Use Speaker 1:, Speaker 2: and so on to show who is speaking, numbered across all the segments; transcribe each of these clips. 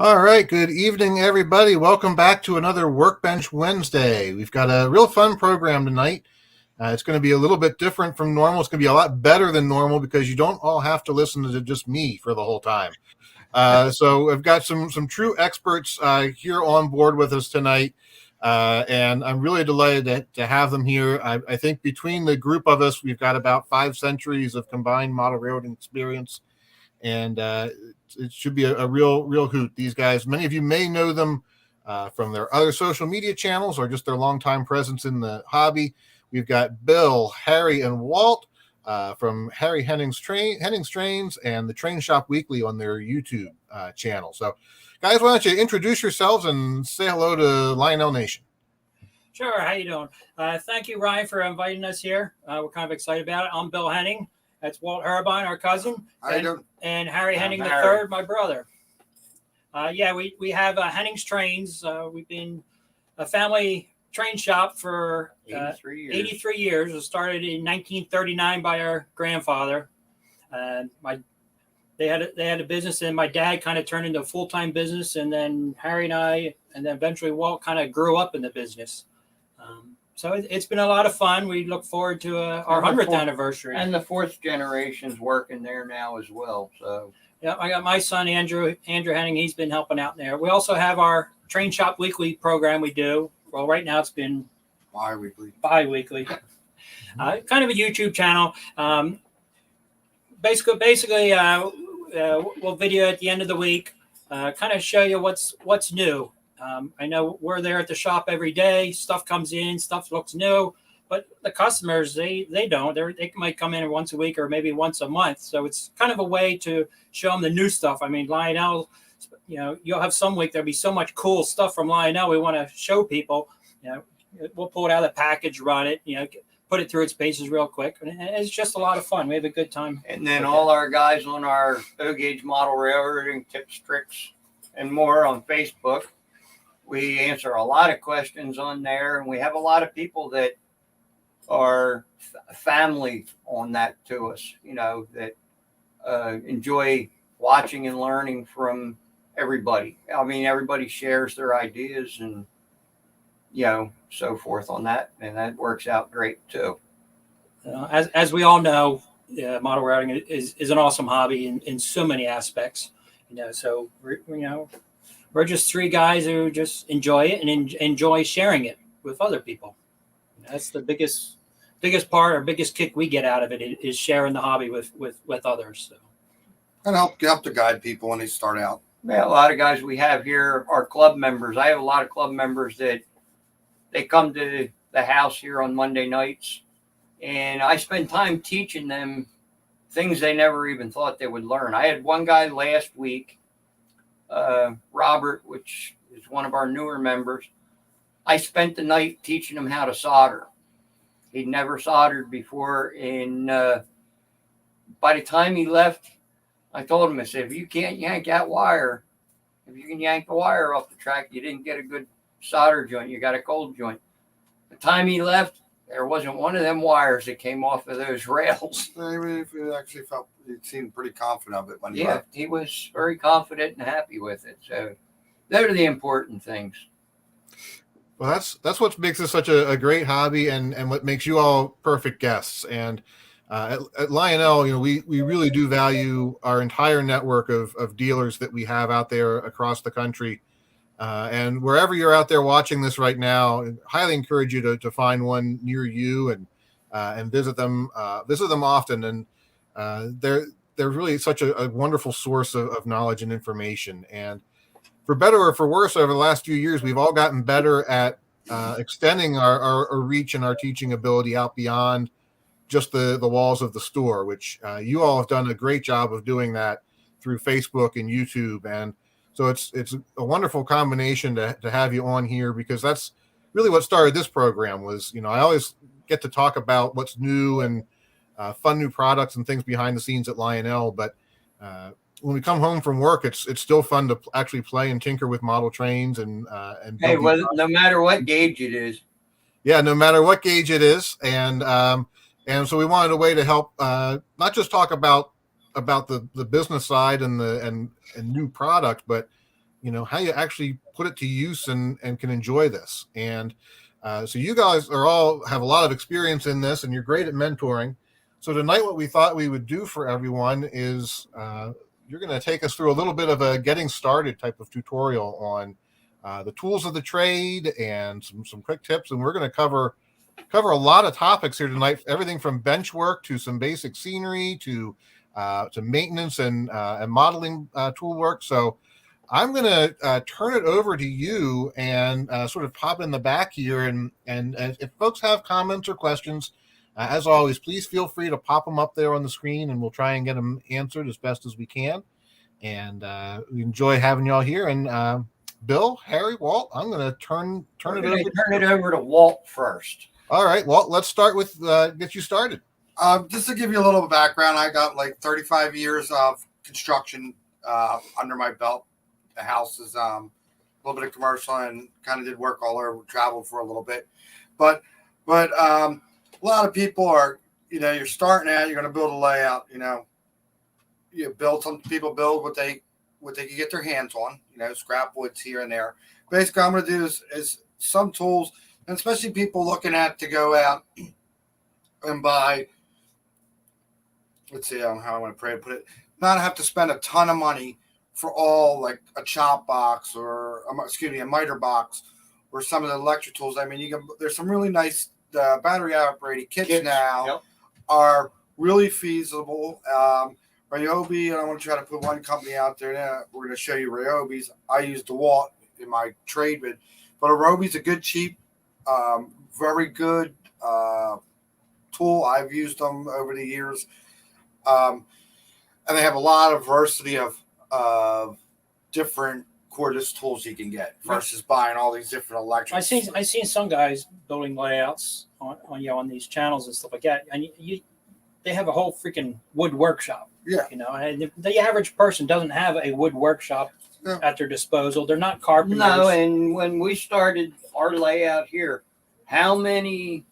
Speaker 1: All right, good evening, everybody. Welcome back to another Workbench Wednesday. We've got a real fun program tonight. It's going to be a little bit different from normal. It's going to be a lot better than normal because you don't all have to listen to just me for the whole time. So I've got some true experts here on board with us tonight, and I'm really delighted to have them here. I think between the group of us, we've got about 5 centuries of combined model railroading experience, and it should be a real hoot. These guys, many of you may know them from their other social media channels or just their longtime presence in the hobby. We've got Bill, Harry, and Walt from Harry Henning's Trains and the Train Shop Weekly on their YouTube channel. So, guys, why don't you introduce yourselves and say hello to Lionel Nation?
Speaker 2: Sure. How you doing? Thank you, Ryan, for inviting us here. We're kind of excited about it. I'm Bill Henning. That's Walt Herbine, our cousin, and Harry Henning III, my brother. We have Henning's Trains. We've been a family train shop for 83 years. It was started in 1939 by our grandfather. They had a business, and my dad kind of turned into a full-time business, and then Harry and I, and then eventually Walt kind of grew up in the business. So it's been a lot of fun. We look forward to our 100th anniversary.
Speaker 3: And the 4th generation's working there now as well. So
Speaker 2: yeah, I got my son, Andrew Henning. He's been helping out there. We also have our Train Shop Weekly program we do. Well, right now it's been bi-weekly. Kind of a YouTube channel. Basically, we'll video at the end of the week, kind of show you what's new. I know we're there at the shop every day. Stuff comes in, stuff looks new, but the customers, they don't. They might come in once a week or maybe once a month. So it's kind of a way to show them the new stuff. I mean, Lionel, you'll have some week there'll be so much cool stuff from Lionel we want to show people. We'll pull it out of the package, run it, put it through its paces real quick. And it's just a lot of fun. We have a good time.
Speaker 3: And then all our guys on our O-Gauge model railroading tips, tricks, and more on Facebook. We answer a lot of questions on there, and we have a lot of people that are family on that to us, that enjoy watching and learning from everybody. I mean, everybody shares their ideas and, so forth on that, and that works out great too.
Speaker 2: As we all know, model routing is an awesome hobby in so many aspects, so we're just 3 guys who just enjoy it and enjoy sharing it with other people. That's the biggest part or biggest kick we get out of it is sharing the hobby with others. So.
Speaker 4: And help to guide people when they start out.
Speaker 3: Yeah, a lot of guys we have here are club members. I have a lot of club members that they come to the house here on Monday nights, and I spend time teaching them things they never even thought they would learn. I had one guy last week, Robert, which is one of our newer members. I spent the night teaching him how to solder. He'd never soldered before, and by the time he left, I told him, I said, if you can't yank that wire, if you can yank the wire off the track, you didn't get a good solder joint, you got a cold joint. The time he left, there wasn't one of them wires that came off of those rails.
Speaker 4: He seemed pretty confident of it when he left.
Speaker 3: He was very confident and happy with it. So those are the important things.
Speaker 1: Well, that's what makes this such a great hobby and what makes you all perfect guests. And at Lionel, we really do value our entire network of dealers that we have out there across the country. And wherever you're out there watching this right now, I highly encourage you to find one near you and visit them often. And they're really such a wonderful source of knowledge and information. And for better or for worse, over the last few years, we've all gotten better at extending our reach and our teaching ability out beyond just the walls of the store, which you all have done a great job of doing that through Facebook and YouTube. And so it's a wonderful combination to have you on here, because that's really what started this program was, I always get to talk about what's new and fun new products and things behind the scenes at Lionel. But when we come home from work, it's still fun to actually play and tinker with model trains and
Speaker 3: no matter what gauge it is.
Speaker 1: Yeah, no matter what gauge it is. And so we wanted a way to help not just talk about the business side and new product, but how you actually put it to use and can enjoy this. And so you guys have a lot of experience in this, and you're great at mentoring. So tonight, what we thought we would do for everyone is you're going to take us through a little bit of a getting started type of tutorial on the tools of the trade and some quick tips. And we're going to cover a lot of topics here tonight, everything from bench work to some basic scenery to maintenance and modeling tool work. So I'm going to turn it over to you and sort of pop in the back here. And if folks have comments or questions, as always, please feel free to pop them up there on the screen, and we'll try and get them answered as best as we can. And we enjoy having y'all here. And Bill, Harry, Walt, I'm going to turn it over.
Speaker 3: Turn it over to Walt first.
Speaker 1: All right, Walt, let's start with get you started.
Speaker 4: Just to give you a little bit of background, I got like 35 years of construction under my belt. The house is a little bit of commercial and kind of did work all over, traveled for a little bit. But a lot of people are, you're starting out, you're going to build a layout, people build what they can get their hands on, scrap woods here and there. Basically, I'm going to do is some tools, and especially people looking at to go out and buy, let's see how I want to put it, not have to spend a ton of money for all like a chop box or a miter box or some of the electric tools. I mean, there's some really nice battery operated kits now.
Speaker 3: Yep.
Speaker 4: Are really feasible. Ryobi, and I want to try to put one company out there now. We're going to show you Ryobi's. I use DeWalt in my trade bid, but Ryobi's a good, cheap, very good tool. I've used them over the years. And they have a lot of diversity of different cordless tools you can get versus buying all these different electric.
Speaker 2: I seen some guys building layouts on these channels and stuff like that, and they have a whole freaking wood workshop.
Speaker 4: Yeah.
Speaker 2: And the average person doesn't have a wood workshop at their disposal. They're not carpenters.
Speaker 3: No, and when we started our layout here, how many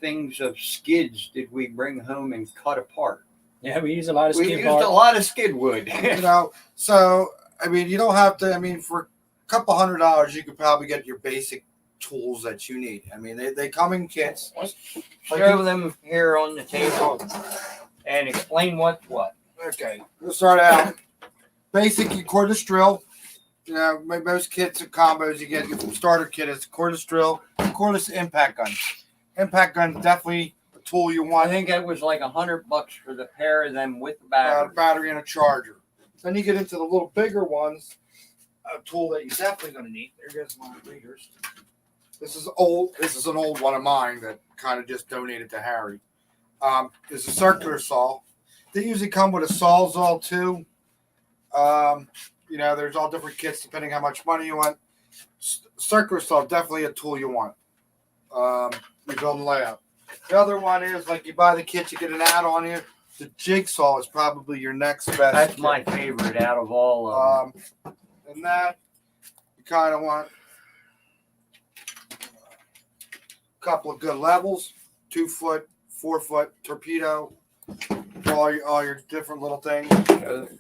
Speaker 3: things of skids did we bring home and cut apart?
Speaker 2: Yeah, we use a lot of skid
Speaker 3: We used
Speaker 2: bar.
Speaker 3: a lot of skid wood.
Speaker 4: So I mean, you don't have to. I mean, for a couple $100, you could probably get your basic tools that you need. I mean, they come in kits.
Speaker 3: Show them here on the table and explain what's what.
Speaker 4: Okay, we'll start out. Basic cordless drill. Most kits and combos you get from starter kit is cordless drill, cordless impact gun. Impact gun definitely a tool you want.
Speaker 3: I think it was like $100 for the pair of them with the battery.
Speaker 4: Battery and a charger. Then you get into the little bigger ones. A tool that you're definitely going to need. There goes my readers. This is old. This is an old one of mine that kind of just donated to Harry. It's a circular saw. They usually come with a sawzall too. There's all different kits depending how much money you want. Circular saw, definitely a tool you want. You're building layout. The other one is like you buy the kit, you get an add-on here. The jigsaw is probably your next best.
Speaker 3: That's
Speaker 4: kit.
Speaker 3: my favorite out of all of them.
Speaker 4: And that you kind of want a couple of good levels, 2 foot, 4 foot torpedo, all your different little things.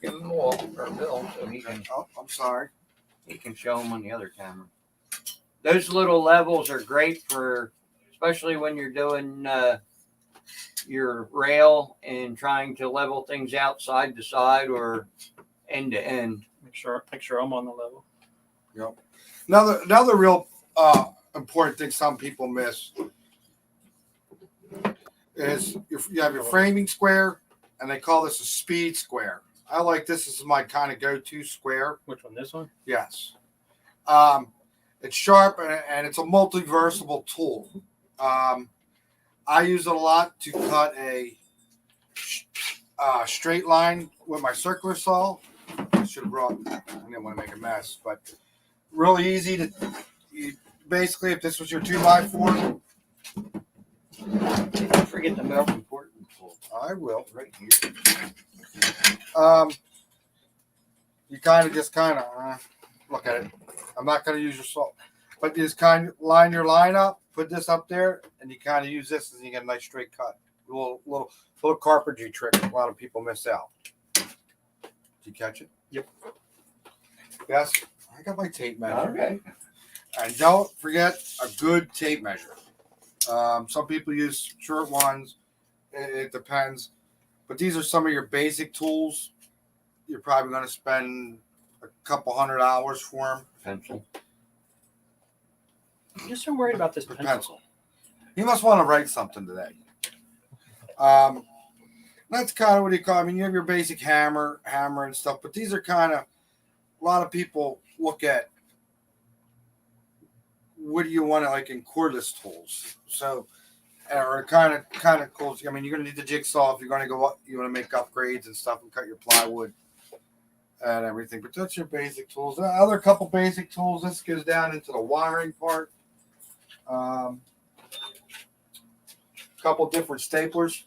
Speaker 3: Give them Walt or Bill so he can.
Speaker 4: Oh, I'm sorry.
Speaker 3: He can show them on the other camera. Those little levels are great for, especially when you're doing your rail and trying to level things out side to side or end to end.
Speaker 2: Make sure I'm on the level.
Speaker 4: Yep. Another real important thing some people miss is you have your framing square, and they call this a speed square. I like this. This is my kind of go-to square.
Speaker 2: Which one? This one?
Speaker 4: Yes. It's sharp and it's a multi-versatile tool. I use it a lot to cut a straight line with my circular saw. I should have brought, I didn't want to make a mess, but really easy to, basically, if this was your 2x4.
Speaker 3: Don't forget the milk important tool.
Speaker 4: I will.
Speaker 3: Right here.
Speaker 4: You just look at it. I'm not going to use your saw, but you just kind of line your line up, put this up there, and you kind of use this, and you get a nice straight cut. Little carpentry trick a lot of people miss out. Did you catch it?
Speaker 2: Yep.
Speaker 4: Yes. I got my tape measure.
Speaker 3: Okay.
Speaker 4: And don't forget a good tape measure. Some people use short ones. It depends. But these are some of your basic tools. You're probably going to spend a couple $100 for them.
Speaker 3: Pencil.
Speaker 2: I'm just so worried about this
Speaker 4: The
Speaker 2: pencil.
Speaker 4: pencil. You must want to write something today. That's kind of what you call. I mean, you have your basic hammer and stuff, but these are kind of a lot of people look at. What do you want to like in cordless tools? So, or kind of cool. I mean, you're going to need the jigsaw if you're going to go up. You want to make upgrades and stuff and cut your plywood and everything. But that's your basic tools. The other couple basic tools. This goes down into the wiring part. Couple different staplers.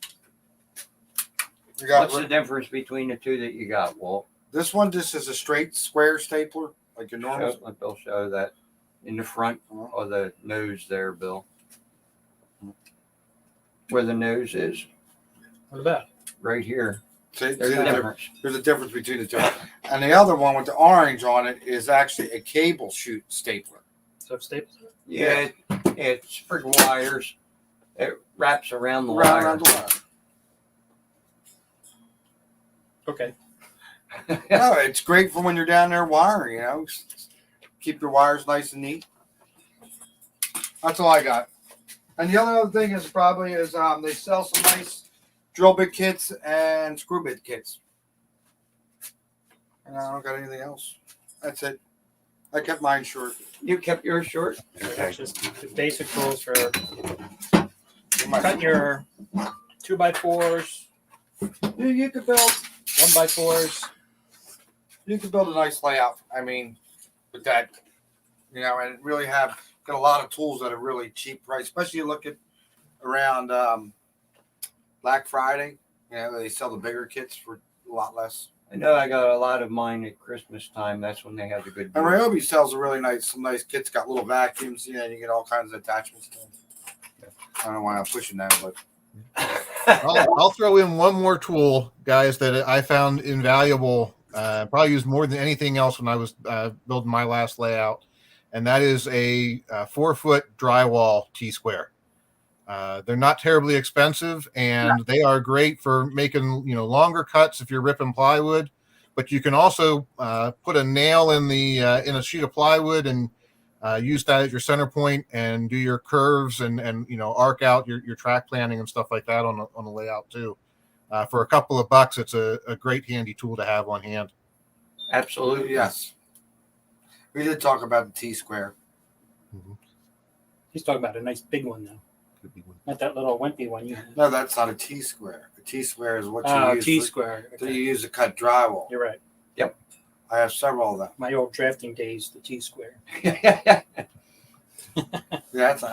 Speaker 4: You got
Speaker 3: What's the difference between the two that you got, Walt?
Speaker 4: this one. Just is a straight square stapler, like your normal.
Speaker 3: Let Bill show that in the front or the nose there, Bill. Where the nose is,
Speaker 2: What about?
Speaker 3: right here.
Speaker 4: See,
Speaker 3: There's a difference.
Speaker 4: there's a difference between the two. And the other one with the orange on it is actually a cable shoot stapler.
Speaker 2: So staples.
Speaker 3: Yeah, it's for wires. It wraps around the
Speaker 4: Right
Speaker 3: wire.
Speaker 4: around the wire.
Speaker 2: Okay.
Speaker 4: No, it's great for when you're down there wiring, you know. Keep your wires nice and neat. That's all I got. And the other thing is probably is they sell some nice drill bit kits and screw bit kits. And I don't got anything else. That's it. I kept mine short.
Speaker 3: You kept yours short?
Speaker 2: That's just the basic tools for
Speaker 4: My-
Speaker 2: cutting your 2x4s,
Speaker 4: You could build
Speaker 2: 1x4s.
Speaker 4: you could build a nice layout. I mean, with that, you know, and really have got a lot of tools that are really cheap price, especially you look at around Black Friday. You know, they sell the bigger kits for a lot less.
Speaker 3: I know I got a lot of mine at Christmas time. That's when they have the good
Speaker 4: And
Speaker 3: deals.
Speaker 4: Ryobi sells a really some nice kits. Got little vacuums, you know, and you get all kinds of attachments to them. I don't know why I'm pushing that, but
Speaker 1: I'll throw in one more tool, guys, that I found invaluable. Probably used more than anything else when I was building my last layout, and that is a 4-foot drywall T-square. They're not terribly expensive, and they are great for making longer cuts if you're ripping plywood. But you can also put a nail in in a sheet of plywood and use that as your center point and do your curves and arc out your track planning and stuff like that on the layout too. For a couple of bucks, it's a great handy tool to have on hand.
Speaker 3: Absolutely.
Speaker 4: yes, we did talk about the T-square.
Speaker 2: He's talking about a nice big one though, not that little wimpy one.
Speaker 4: No, that's not a T-square. A T-square is what you
Speaker 2: Oh,
Speaker 4: use.
Speaker 2: T-square.
Speaker 4: That
Speaker 2: Okay.
Speaker 4: you use to cut drywall.
Speaker 2: You're right.
Speaker 4: I have several of them.
Speaker 2: My old drafting days, the T-square.
Speaker 4: Yeah, that's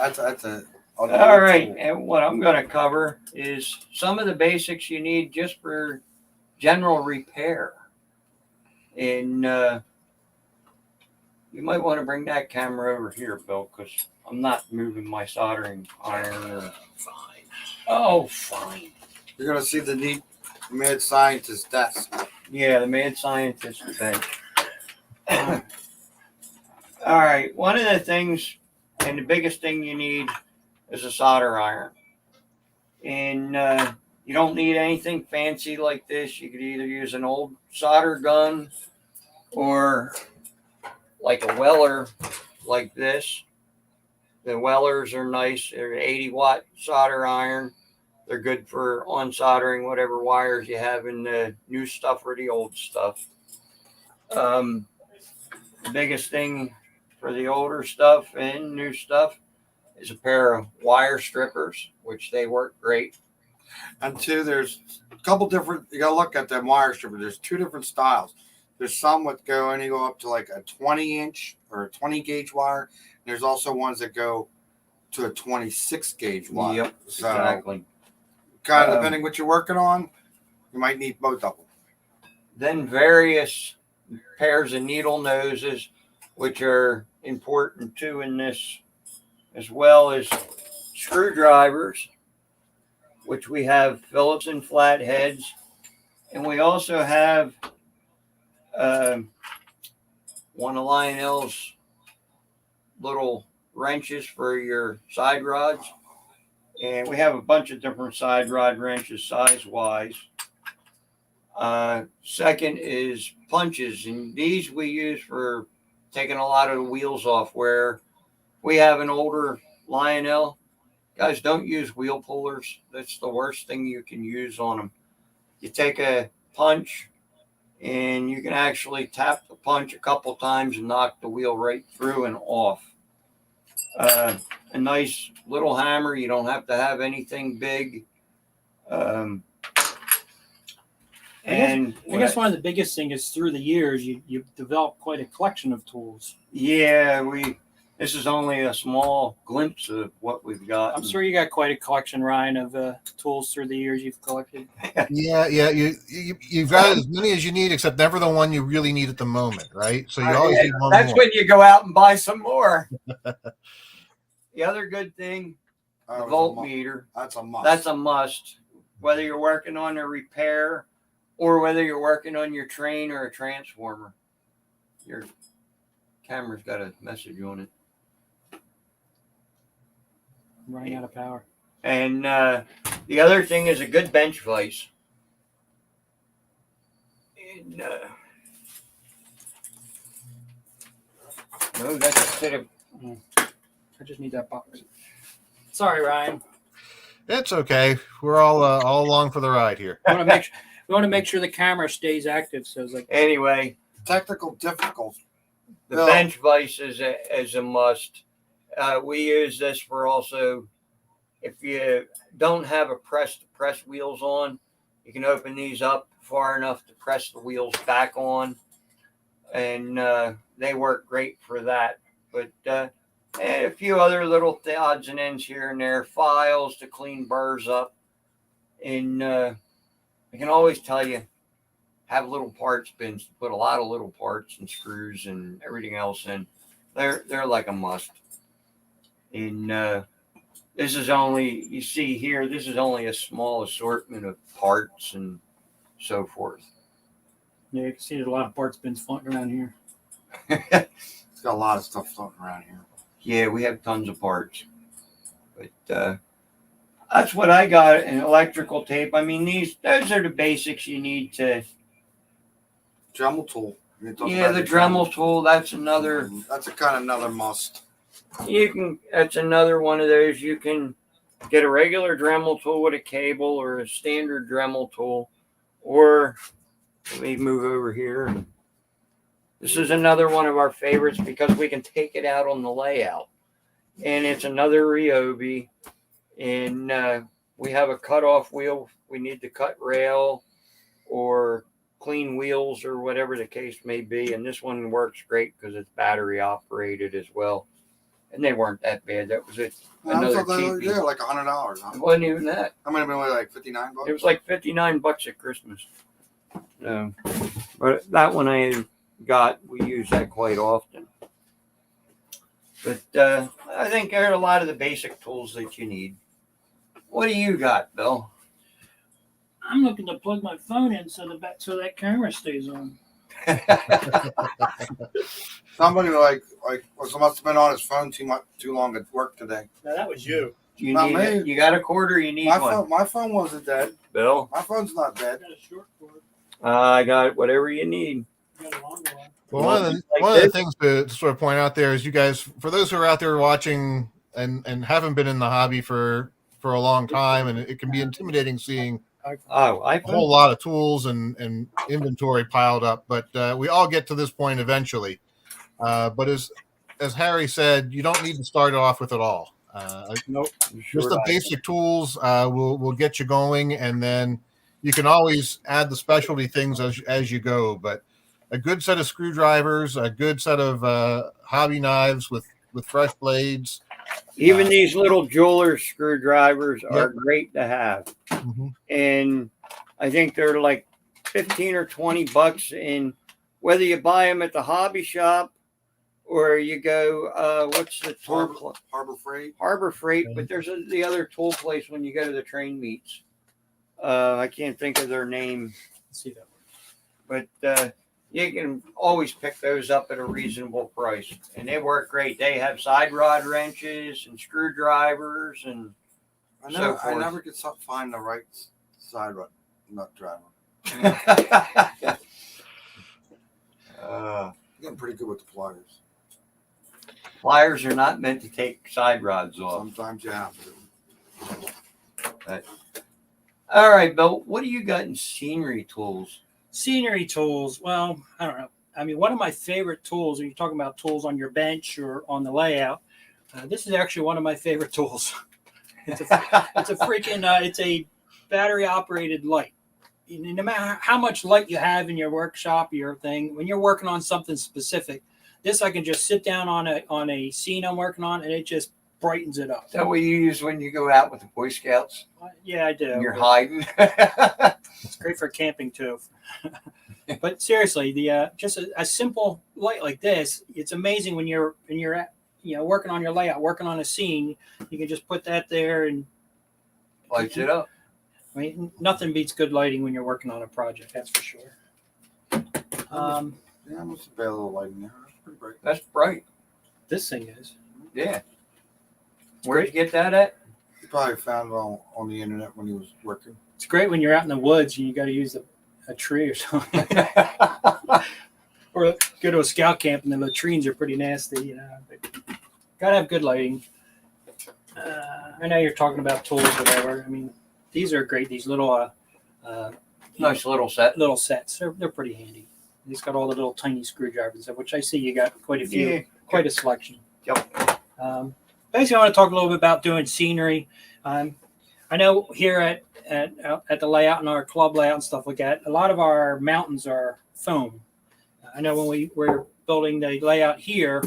Speaker 4: a.
Speaker 3: All right, and what I'm going to cover is some of the basics you need just for general repair. And you might want to bring that camera over here, Bill, because I'm not moving my soldering iron.
Speaker 2: Fine. Oh, fine.
Speaker 4: You're gonna see the neat mad scientist desk.
Speaker 3: Yeah, the mad scientist thing. All right, one of the things and the biggest thing you need is a solder iron. And you don't need anything fancy like this. You could either use an old solder gun or like a Weller like this. The Wellers are nice. They're 80-watt solder iron. They're good for on soldering whatever wires you have in the new stuff or the old stuff. The biggest thing for the older stuff and new stuff is a pair of wire strippers, which they work great.
Speaker 4: And two, there's a couple different. You gotta look at them wire strippers. There's two different styles. There's some that go up to like a 20-inch or a 20 gauge wire. And there's also ones that go to a 26 gauge wire.
Speaker 3: Yep,
Speaker 4: So
Speaker 3: exactly.
Speaker 4: kind of depending what you're working on, you might need both of them.
Speaker 3: Then various pairs of needle noses, which are important too in this, as well as screwdrivers, which we have Phillips and flatheads, and we also have one of Lionel's little wrenches for your side rods. And we have a bunch of different side rod wrenches size wise. Second is punches, and these we use for taking a lot of the wheels off. Where we have an older Lionel, guys, don't use wheel pullers. That's the worst thing you can use on them. You take a punch, and you can actually tap the punch a couple times and knock the wheel right through and off. A nice little hammer. You don't have to have anything big. I
Speaker 2: guess one of the biggest things is through the years you've developed quite a collection of tools.
Speaker 3: Yeah, this is only a small glimpse of what we've got.
Speaker 2: I'm sure you got quite a collection, Ryan, of tools through the years you've collected.
Speaker 1: Yeah. You've got as many as you need, except never the one you really need at the moment, right? So you always need one
Speaker 3: That's
Speaker 1: more.
Speaker 3: when you go out and buy some more. The other good thing, the voltmeter.
Speaker 4: That's a must.
Speaker 3: That's a must. Whether you're working on a repair or whether you're working on your train or a transformer, your camera's got a message on it.
Speaker 2: I'm running out of power.
Speaker 3: And the other thing is a good bench vise. And no, that's a set of.
Speaker 2: I just need that box. Sorry, Ryan.
Speaker 1: It's okay. We're all along for the ride here.
Speaker 2: We want to make sure the camera stays active. So it's like
Speaker 3: Anyway,
Speaker 4: technical difficulty.
Speaker 3: the
Speaker 4: Bill.
Speaker 3: bench vise is a must. We use this for also, if you don't have a press to press wheels on, you can open these up far enough to press the wheels back on, and they work great for that. But and a few other little odds and ends here and there, files to clean burrs up, and I can always tell you, have little parts bins to put a lot of little parts and screws and everything else in. They're like a must. And this is only, you see here, this is only a small assortment of parts and so forth.
Speaker 2: yeah, you can see there's a lot of parts bins floating around here.
Speaker 4: It's got a lot of stuff floating around here.
Speaker 3: Yeah, we have tons of parts. But that's what I got, an electrical tape. I mean, those are the basics you need to.
Speaker 4: Dremel tool.
Speaker 3: Yeah, the Dremel tool, that's another.
Speaker 4: That's a kind of another must.
Speaker 3: That's another one of those. You can get a regular Dremel tool with a cable or a standard Dremel tool, or let me move over here. This is another one of our favorites because we can take it out on the layout, and it's another Ryobi, and we have a cutoff wheel. We need to cut rail or clean wheels or whatever the case may be, and this one works great because it's battery operated as well. And they weren't that bad. That was it. Another cheapie.
Speaker 4: Yeah, like $100. Huh?
Speaker 3: It wasn't even that.
Speaker 4: How many been like $59?
Speaker 3: It was like $59 at Christmas. But that one I got, we use that quite often. But I think there are a lot of the basic tools that you need. What do you got, Bill?
Speaker 2: I'm looking to plug my phone in so that camera stays on.
Speaker 4: Somebody must have been on his phone too long at work today.
Speaker 2: Now that was you.
Speaker 3: You
Speaker 4: Not
Speaker 3: need
Speaker 4: me.
Speaker 3: it? You got a quarter? You need one.
Speaker 4: My phone wasn't dead.
Speaker 3: Bill,
Speaker 4: My phone's not dead.
Speaker 2: Got a short cord.
Speaker 3: I got whatever you need.
Speaker 2: Got a longer one.
Speaker 1: Well, one of the things to sort of point out there is you guys, for those who are out there watching and haven't been in the hobby for a long time, and it can be intimidating seeing a whole lot of tools and inventory piled up, but we all get to this point eventually. But as Harry said, you don't need to start off with it all.
Speaker 2: Nope.
Speaker 1: Just the basic tools will get you going, and then you can always add the specialty things as you go. But a good set of screwdrivers, a good set of hobby knives with fresh blades.
Speaker 3: Even these little jeweler's screwdrivers are great to have.
Speaker 1: Mm-hmm.
Speaker 3: And I think they're like 15 or 20 bucks. And whether you buy them at the hobby shop or you go, what's the tool?
Speaker 4: Harbor Freight.
Speaker 3: Harbor Freight. But there's the other tool place when you go to the train meets. I can't think of their name.
Speaker 2: Let's see that one.
Speaker 3: But you can always pick those up at a reasonable price, and they work great. They have side rod wrenches and screwdrivers, and
Speaker 4: I
Speaker 3: so
Speaker 4: never,
Speaker 3: forth.
Speaker 4: I never could find the right side rod nut driver. Getting pretty good with the pliers.
Speaker 3: Pliers are not meant to take side rods off.
Speaker 4: Sometimes you have to.
Speaker 3: All right, Bill, what do you got in scenery tools?
Speaker 2: Scenery tools. Well, I don't know. I mean, one of my favorite tools, when you're talking about tools on your bench or on the layout, this is actually one of my favorite tools. It's a freaking, it's a battery operated light. No matter how much light you have in your workshop, your thing, when you're working on something specific, this I can just sit down on a scene I'm working on, and it just brightens it up.
Speaker 3: Is that what you use when you go out with the Boy Scouts?
Speaker 2: Yeah, I do.
Speaker 3: And you're hiding.
Speaker 2: It's great for camping too. But seriously, the just a simple light like this, it's amazing when you're working on your layout, working on a scene. You can just put that there, and
Speaker 3: Lights it up.
Speaker 2: I mean, nothing beats good lighting when you're working on a project. That's for sure.
Speaker 4: Yeah, I must have a little light in there. That's pretty bright.
Speaker 3: That's bright.
Speaker 2: This thing is.
Speaker 3: Yeah. Where'd you get that at?
Speaker 4: He probably found it on the internet when he was working.
Speaker 2: It's great when you're out in the woods and you got to use a tree or something. Or go to a scout camp and the latrines are pretty nasty, But gotta have good lighting. I know you're talking about tools, whatever. I mean, these are great. These little
Speaker 3: Nice little set.
Speaker 2: little sets. They're pretty handy. It's got all the little tiny screwdrivers, which I see you got quite a few,
Speaker 3: Yeah.
Speaker 2: quite a selection.
Speaker 3: Yep.
Speaker 2: Basically, I want to talk a little bit about doing scenery. I know here at the layout and our club layout and stuff like that, a lot of our mountains are foam. I know when we were building the layout here,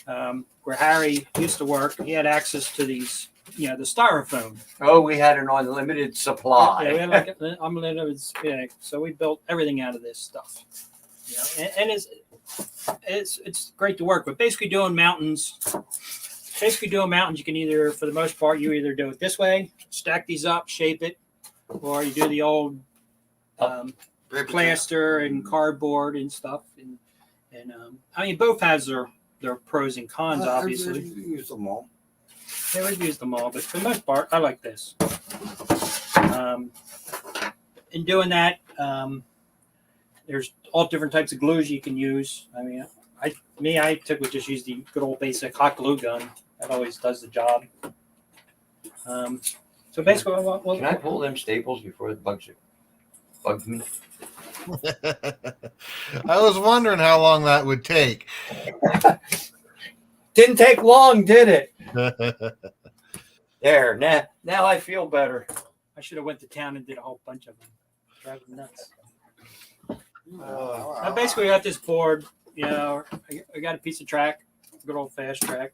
Speaker 2: where Harry used to work, he had access to these, the styrofoam.
Speaker 3: Oh, we had an unlimited supply.
Speaker 2: Yeah, we had like unlimited. Yeah, so we built everything out of this stuff. And it's great to work with. Basically doing mountains, you can either, for the most part, you either do it this way, stack these up, shape it, or you do the old plaster and cardboard and stuff. And I mean, both has their pros and cons, obviously.
Speaker 4: You use them all.
Speaker 2: Yeah, we've used them all, but for the most part, I like this. In doing that, there's all different types of glues you can use. I mean, I typically just use the good old basic hot glue gun. That always does the job. So basically,
Speaker 3: Can I pull them staples before it bugs me?
Speaker 1: I was wondering how long that would take.
Speaker 3: Didn't take long, did it? There. Now I feel better.
Speaker 2: I should have went to town and did a whole bunch of them. Drive them nuts.
Speaker 4: Oh,
Speaker 2: I basically got this board. I got a piece of track, good old fast track.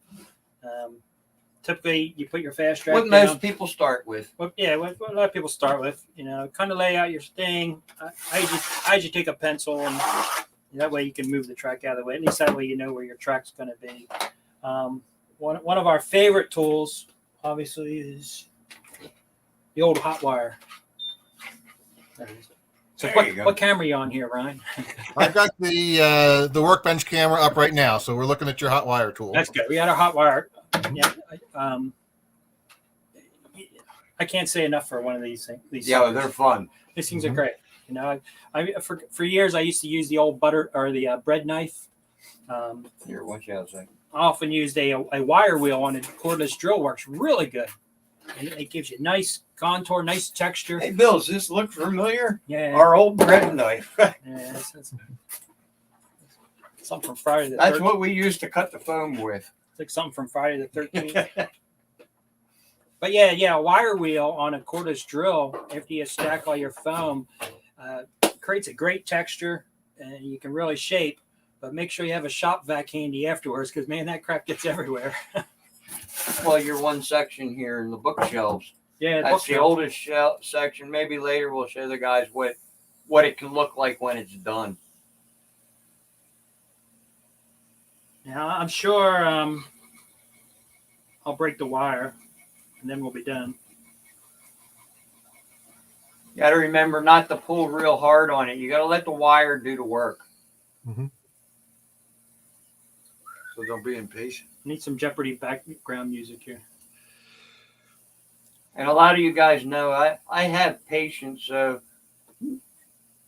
Speaker 2: Typically, you put your fast track
Speaker 3: What
Speaker 2: down.
Speaker 3: most people start with.
Speaker 2: What a lot of people start with, kind of lay out your thing. I usually take a pencil, and that way you can move the track out of the way. At least that way you know where your track's going to be. One of our favorite tools, obviously, is the old hot wire. There it is. So what camera are you on here, Ryan?
Speaker 1: I've got the Workbench camera up right now, so we're looking at your hot wire tool.
Speaker 2: That's good. We had our hot wire. Yeah. I can't say enough for one of these things.
Speaker 3: Yeah, they're fun.
Speaker 2: These things are great. For years I used to use the old butter or the bread knife.
Speaker 3: Here, watch out a second.
Speaker 2: I often used a wire wheel on a cordless drill. Works really good. And it gives you nice contour, nice texture.
Speaker 3: Hey, Bill, does this look familiar?
Speaker 2: Yeah.
Speaker 3: Our old bread knife.
Speaker 2: Yeah, that's something from Friday the 13th.
Speaker 3: That's what we used to cut the foam with.
Speaker 2: It's like something from Friday the 13th. But yeah, a wire wheel on a cordless drill, after you stack all your foam, creates a great texture, and you can really shape. But make sure you have a shop vac handy afterwards, because man, that crap gets everywhere.
Speaker 3: Well, your one section here in the bookshelves.
Speaker 2: Yeah,
Speaker 3: That's the oldest section. Maybe later we'll show the guys what it can look like when it's done.
Speaker 2: Now I'm sure I'll break the wire, and then we'll be done.
Speaker 3: You got to remember not to pull real hard on it. You got to let the wire do the work.
Speaker 1: Mhm.
Speaker 4: So don't be impatient.
Speaker 2: Need some Jeopardy background music here.
Speaker 3: And a lot of you guys know I have patience. So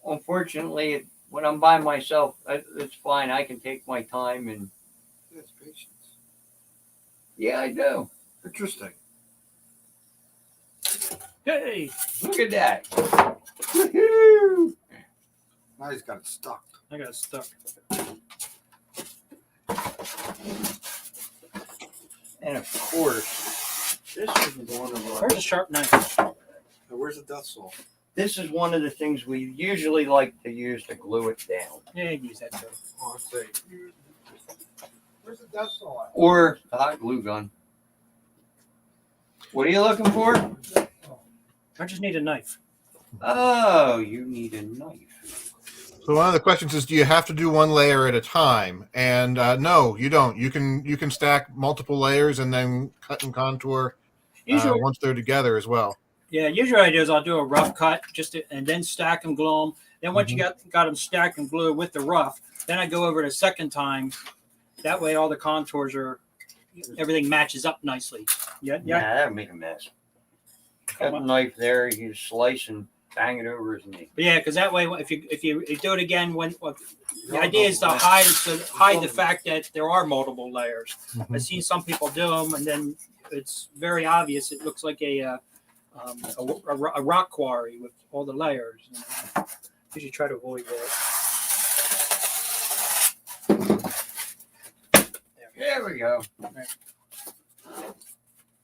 Speaker 3: unfortunately, when I'm by myself, it's fine. I can take my time and
Speaker 4: That's patience.
Speaker 3: yeah, I do.
Speaker 4: Interesting.
Speaker 2: Hey,
Speaker 3: Look at that. Woohoo!
Speaker 4: Now he's got it stuck.
Speaker 2: I got stuck.
Speaker 3: And of course, this is one of our.
Speaker 2: Where's a sharp knife?
Speaker 4: Now, where's the death saw?
Speaker 3: This is one of the things we usually like to use to glue it down,
Speaker 2: Yeah, use that too.
Speaker 4: Oh, I see. Where's the death saw?
Speaker 3: or the hot glue gun. What are you looking for?
Speaker 2: I just need a knife.
Speaker 3: Oh, you need a knife.
Speaker 1: So one of the questions is, do you have to do one layer at a time? And no, you don't. You can stack multiple layers and then cut and contour
Speaker 2: Usually,
Speaker 1: once they're together as well.
Speaker 2: yeah. Usually, I do is I'll do a rough cut and then stack and glue them. Then once you got them stacked and glued with the rough, then I go over the second time. That way, all the contours everything matches up nicely. Yeah,
Speaker 3: Yeah,
Speaker 2: yeah.
Speaker 3: that'll make a mess. Got the knife there. You slice and bang it over his knee.
Speaker 2: But yeah, because that way, if you do it again, the idea is to hide the fact that there are multiple layers. I've seen some people do them, and then it's very obvious. It looks like a rock quarry with all the layers. You should try to avoid that.
Speaker 3: There we go.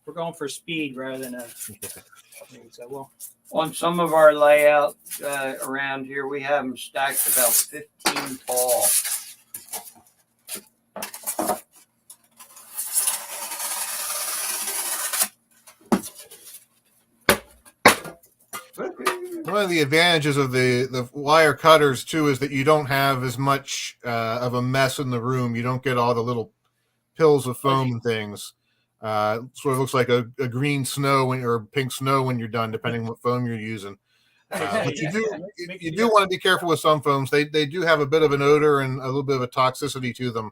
Speaker 2: We're going for speed rather than a. So well,
Speaker 3: On some of our layout around here, we have them stacked about 15 tall.
Speaker 1: One of the advantages of the wire cutters too is that you don't have as much of a mess in the room. You don't get all the little pills of foam and things. Sort of looks like a green snow or pink snow when you're done, depending what foam you're using. But you do want to be careful with some foams. They do have a bit of an odor and a little bit of a toxicity to them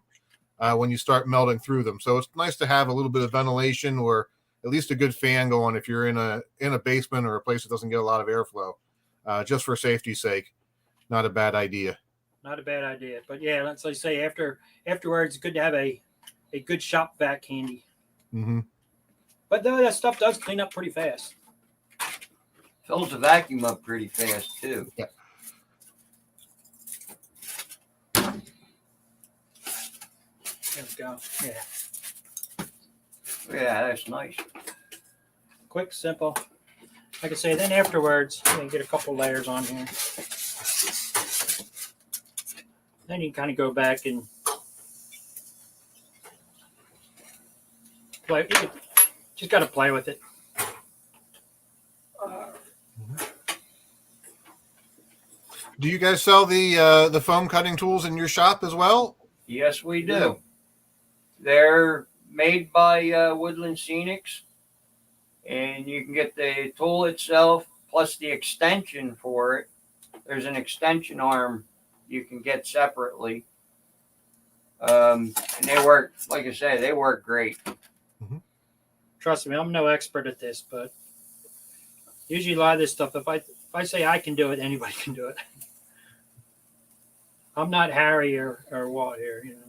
Speaker 1: when you start melting through them. So it's nice to have a little bit of ventilation or at least a good fan going if you're in a basement or a place that doesn't get a lot of airflow. Just for safety's sake, not a bad idea.
Speaker 2: Not a bad idea, but yeah, let's say afterwards, it's good to have a good shop vac handy.
Speaker 1: Mm-hmm.
Speaker 2: But though that stuff does clean up pretty fast.
Speaker 3: Fills the vacuum up pretty fast too.
Speaker 1: Yeah.
Speaker 2: There we go. Yeah.
Speaker 3: Yeah, that's nice.
Speaker 2: Quick, simple. Like I say, then afterwards, you can get a couple layers on here. Then you kind of go back and play. Just got to play with it.
Speaker 1: Do you guys sell the foam cutting tools in your shop as well?
Speaker 3: Yes, we do. They're made by Woodland Scenics, and you can get the tool itself plus the extension for it. There's an extension arm you can get separately. And they work, like I say, they work great.
Speaker 2: Trust me, I'm no expert at this, but usually a lot of this stuff, if I say I can do it, anybody can do it. I'm not Harry or Walt here, you know.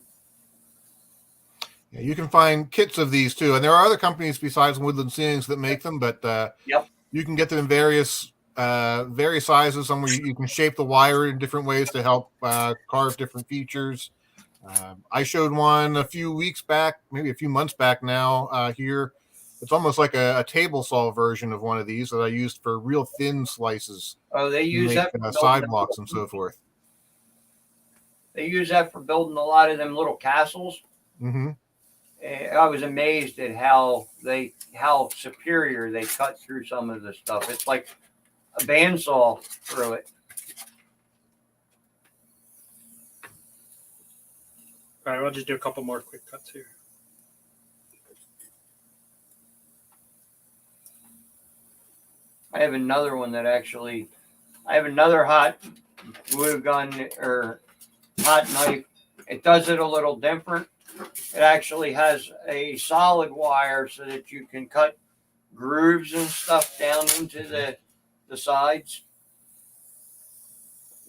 Speaker 1: Yeah, you can find kits of these too, and there are other companies besides Woodland Scenics that make them, but you can get them in various sizes. Some where you can shape the wire in different ways to help carve different features. I showed one a few weeks back, maybe a few months back now here. It's almost like a table saw version of one of these that I used for real thin slices.
Speaker 3: Oh, they use that for
Speaker 1: sidewalks and so forth.
Speaker 3: They use that for building a lot of them little castles.
Speaker 1: Mm-hmm.
Speaker 3: I was amazed at how superior they cut through some of the stuff. It's like a bandsaw through it.
Speaker 2: All right, I'll just do a couple more quick cuts here.
Speaker 3: I have another one that I have another hot glue gun or hot knife. It does it a little different. It actually has a solid wire so that you can cut grooves and stuff down into the sides.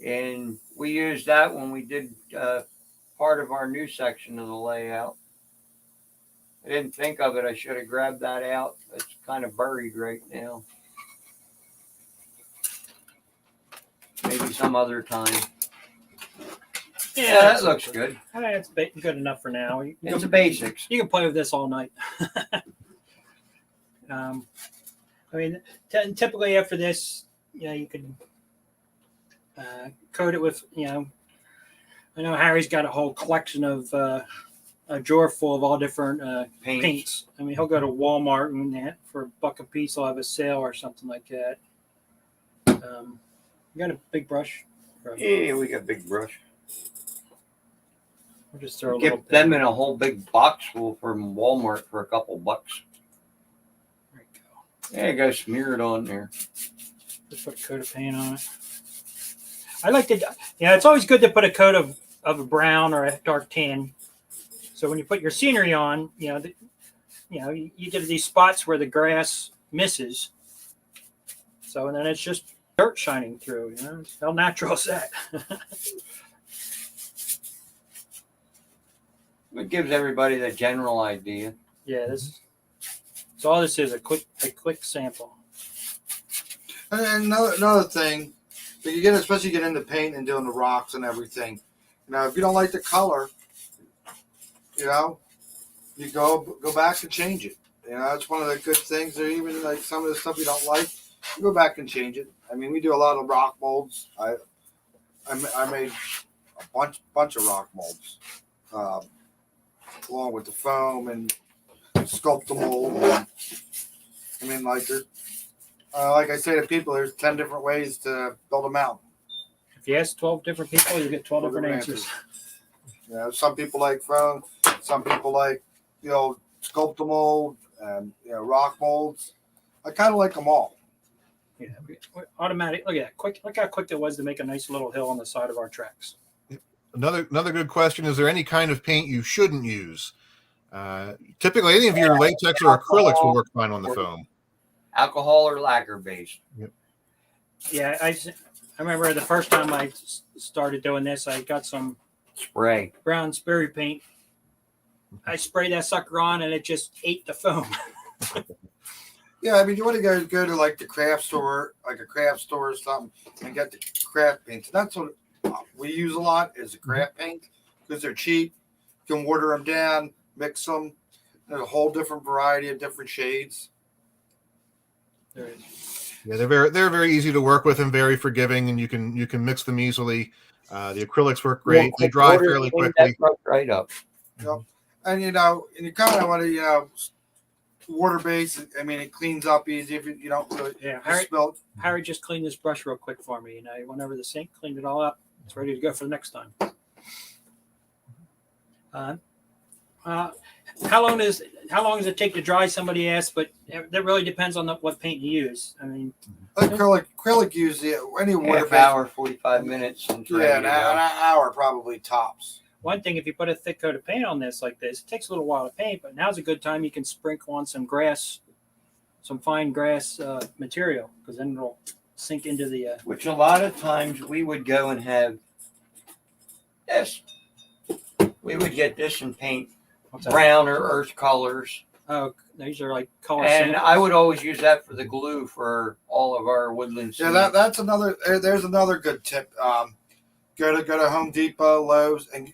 Speaker 3: And we used that when we did part of our new section of the layout. I didn't think of it. I should have grabbed that out. It's kind of buried right now. Maybe some other time. Yeah, that looks good.
Speaker 2: It's good enough for now.
Speaker 3: It's the basics.
Speaker 2: You can play with this all night. I mean, typically after this, you can coat it with, I know Harry's got a whole collection of a drawer full of all different paints. I mean, he'll go to Walmart and for $1 a piece, he'll have a sale or something like that. You got a big brush?
Speaker 3: Yeah, we got a big brush.
Speaker 2: We'll just throw a
Speaker 3: Get
Speaker 2: little
Speaker 3: them in a whole big box full from Walmart for a couple bucks.
Speaker 2: There you go.
Speaker 3: Yeah, go smear it on there.
Speaker 2: Just put a coat of paint on it. I like to, it's always good to put a coat of a brown or a dark tan. So when you put your scenery on, you get these spots where the grass misses. So, and then it's just dirt shining through, How natural is that?
Speaker 3: It gives everybody the general idea.
Speaker 2: Yeah, so all this is a quick sample.
Speaker 4: And another thing, that you especially get into paint and doing the rocks and everything. If you don't like the color, you go back and change it. That's one of the good things. Or even like some of the stuff you don't like, you go back and change it. I mean, we do a lot of rock molds. I made a bunch of rock molds, along with the foam and sculpt the mold. I mean, like I say to people, there's 10 different ways to build a mountain.
Speaker 2: If you ask 12 different people, you get 12 different answers.
Speaker 4: Some people like foam. Some people like, sculpt the mold and, rock molds. I kind of like them all.
Speaker 2: Yeah, automatic. Look at that! Look how quick it was to make a nice little hill on the side of our tracks.
Speaker 1: Another good question: is there any kind of paint you shouldn't use? Typically, any of your latex or acrylics will work fine on the foam.
Speaker 3: Alcohol or lacquer based.
Speaker 1: Yep.
Speaker 2: Yeah, I remember the first time I started doing this, I got some
Speaker 3: Spray.
Speaker 2: brown spray paint. I sprayed that sucker on, and it just ate the foam.
Speaker 4: Yeah, I mean, you want to go to like the craft store, like a craft store or something, and get the craft paints. That's what we use a lot is the craft paint because they're cheap. You can water them down, mix them. There's a whole different variety of different shades.
Speaker 2: There it is.
Speaker 1: Yeah, they're very easy to work with and very forgiving, and you can mix them easily. The acrylics work great; they dry fairly quickly.
Speaker 3: Right up.
Speaker 4: Yep. And you kind of want to water based. I mean, it cleans up easy if you don't really spill.
Speaker 2: Harry just cleaned this brush real quick for me. He went over the sink, cleaned it all up. It's ready to go for the next time. How long does it take to dry? Somebody asked, but that really depends on what paint you use. I mean,
Speaker 4: acrylic usually any water
Speaker 3: Half hour, 45 minutes. And
Speaker 4: an hour probably tops.
Speaker 2: One thing, if you put a thick coat of paint on this like this, it takes a little while to paint, but now's a good time you can sprinkle on some fine grass material, because then it'll sink into the...
Speaker 3: Which a lot of times we would go and have this. We would get this and paint brown or earth colors.
Speaker 2: Oh, these are like color
Speaker 3: And
Speaker 2: samples.
Speaker 3: I would always use that for the glue for all of our woodland scenes.
Speaker 4: Yeah, that's another. There's another good tip. Go to Home Depot, Lowe's, and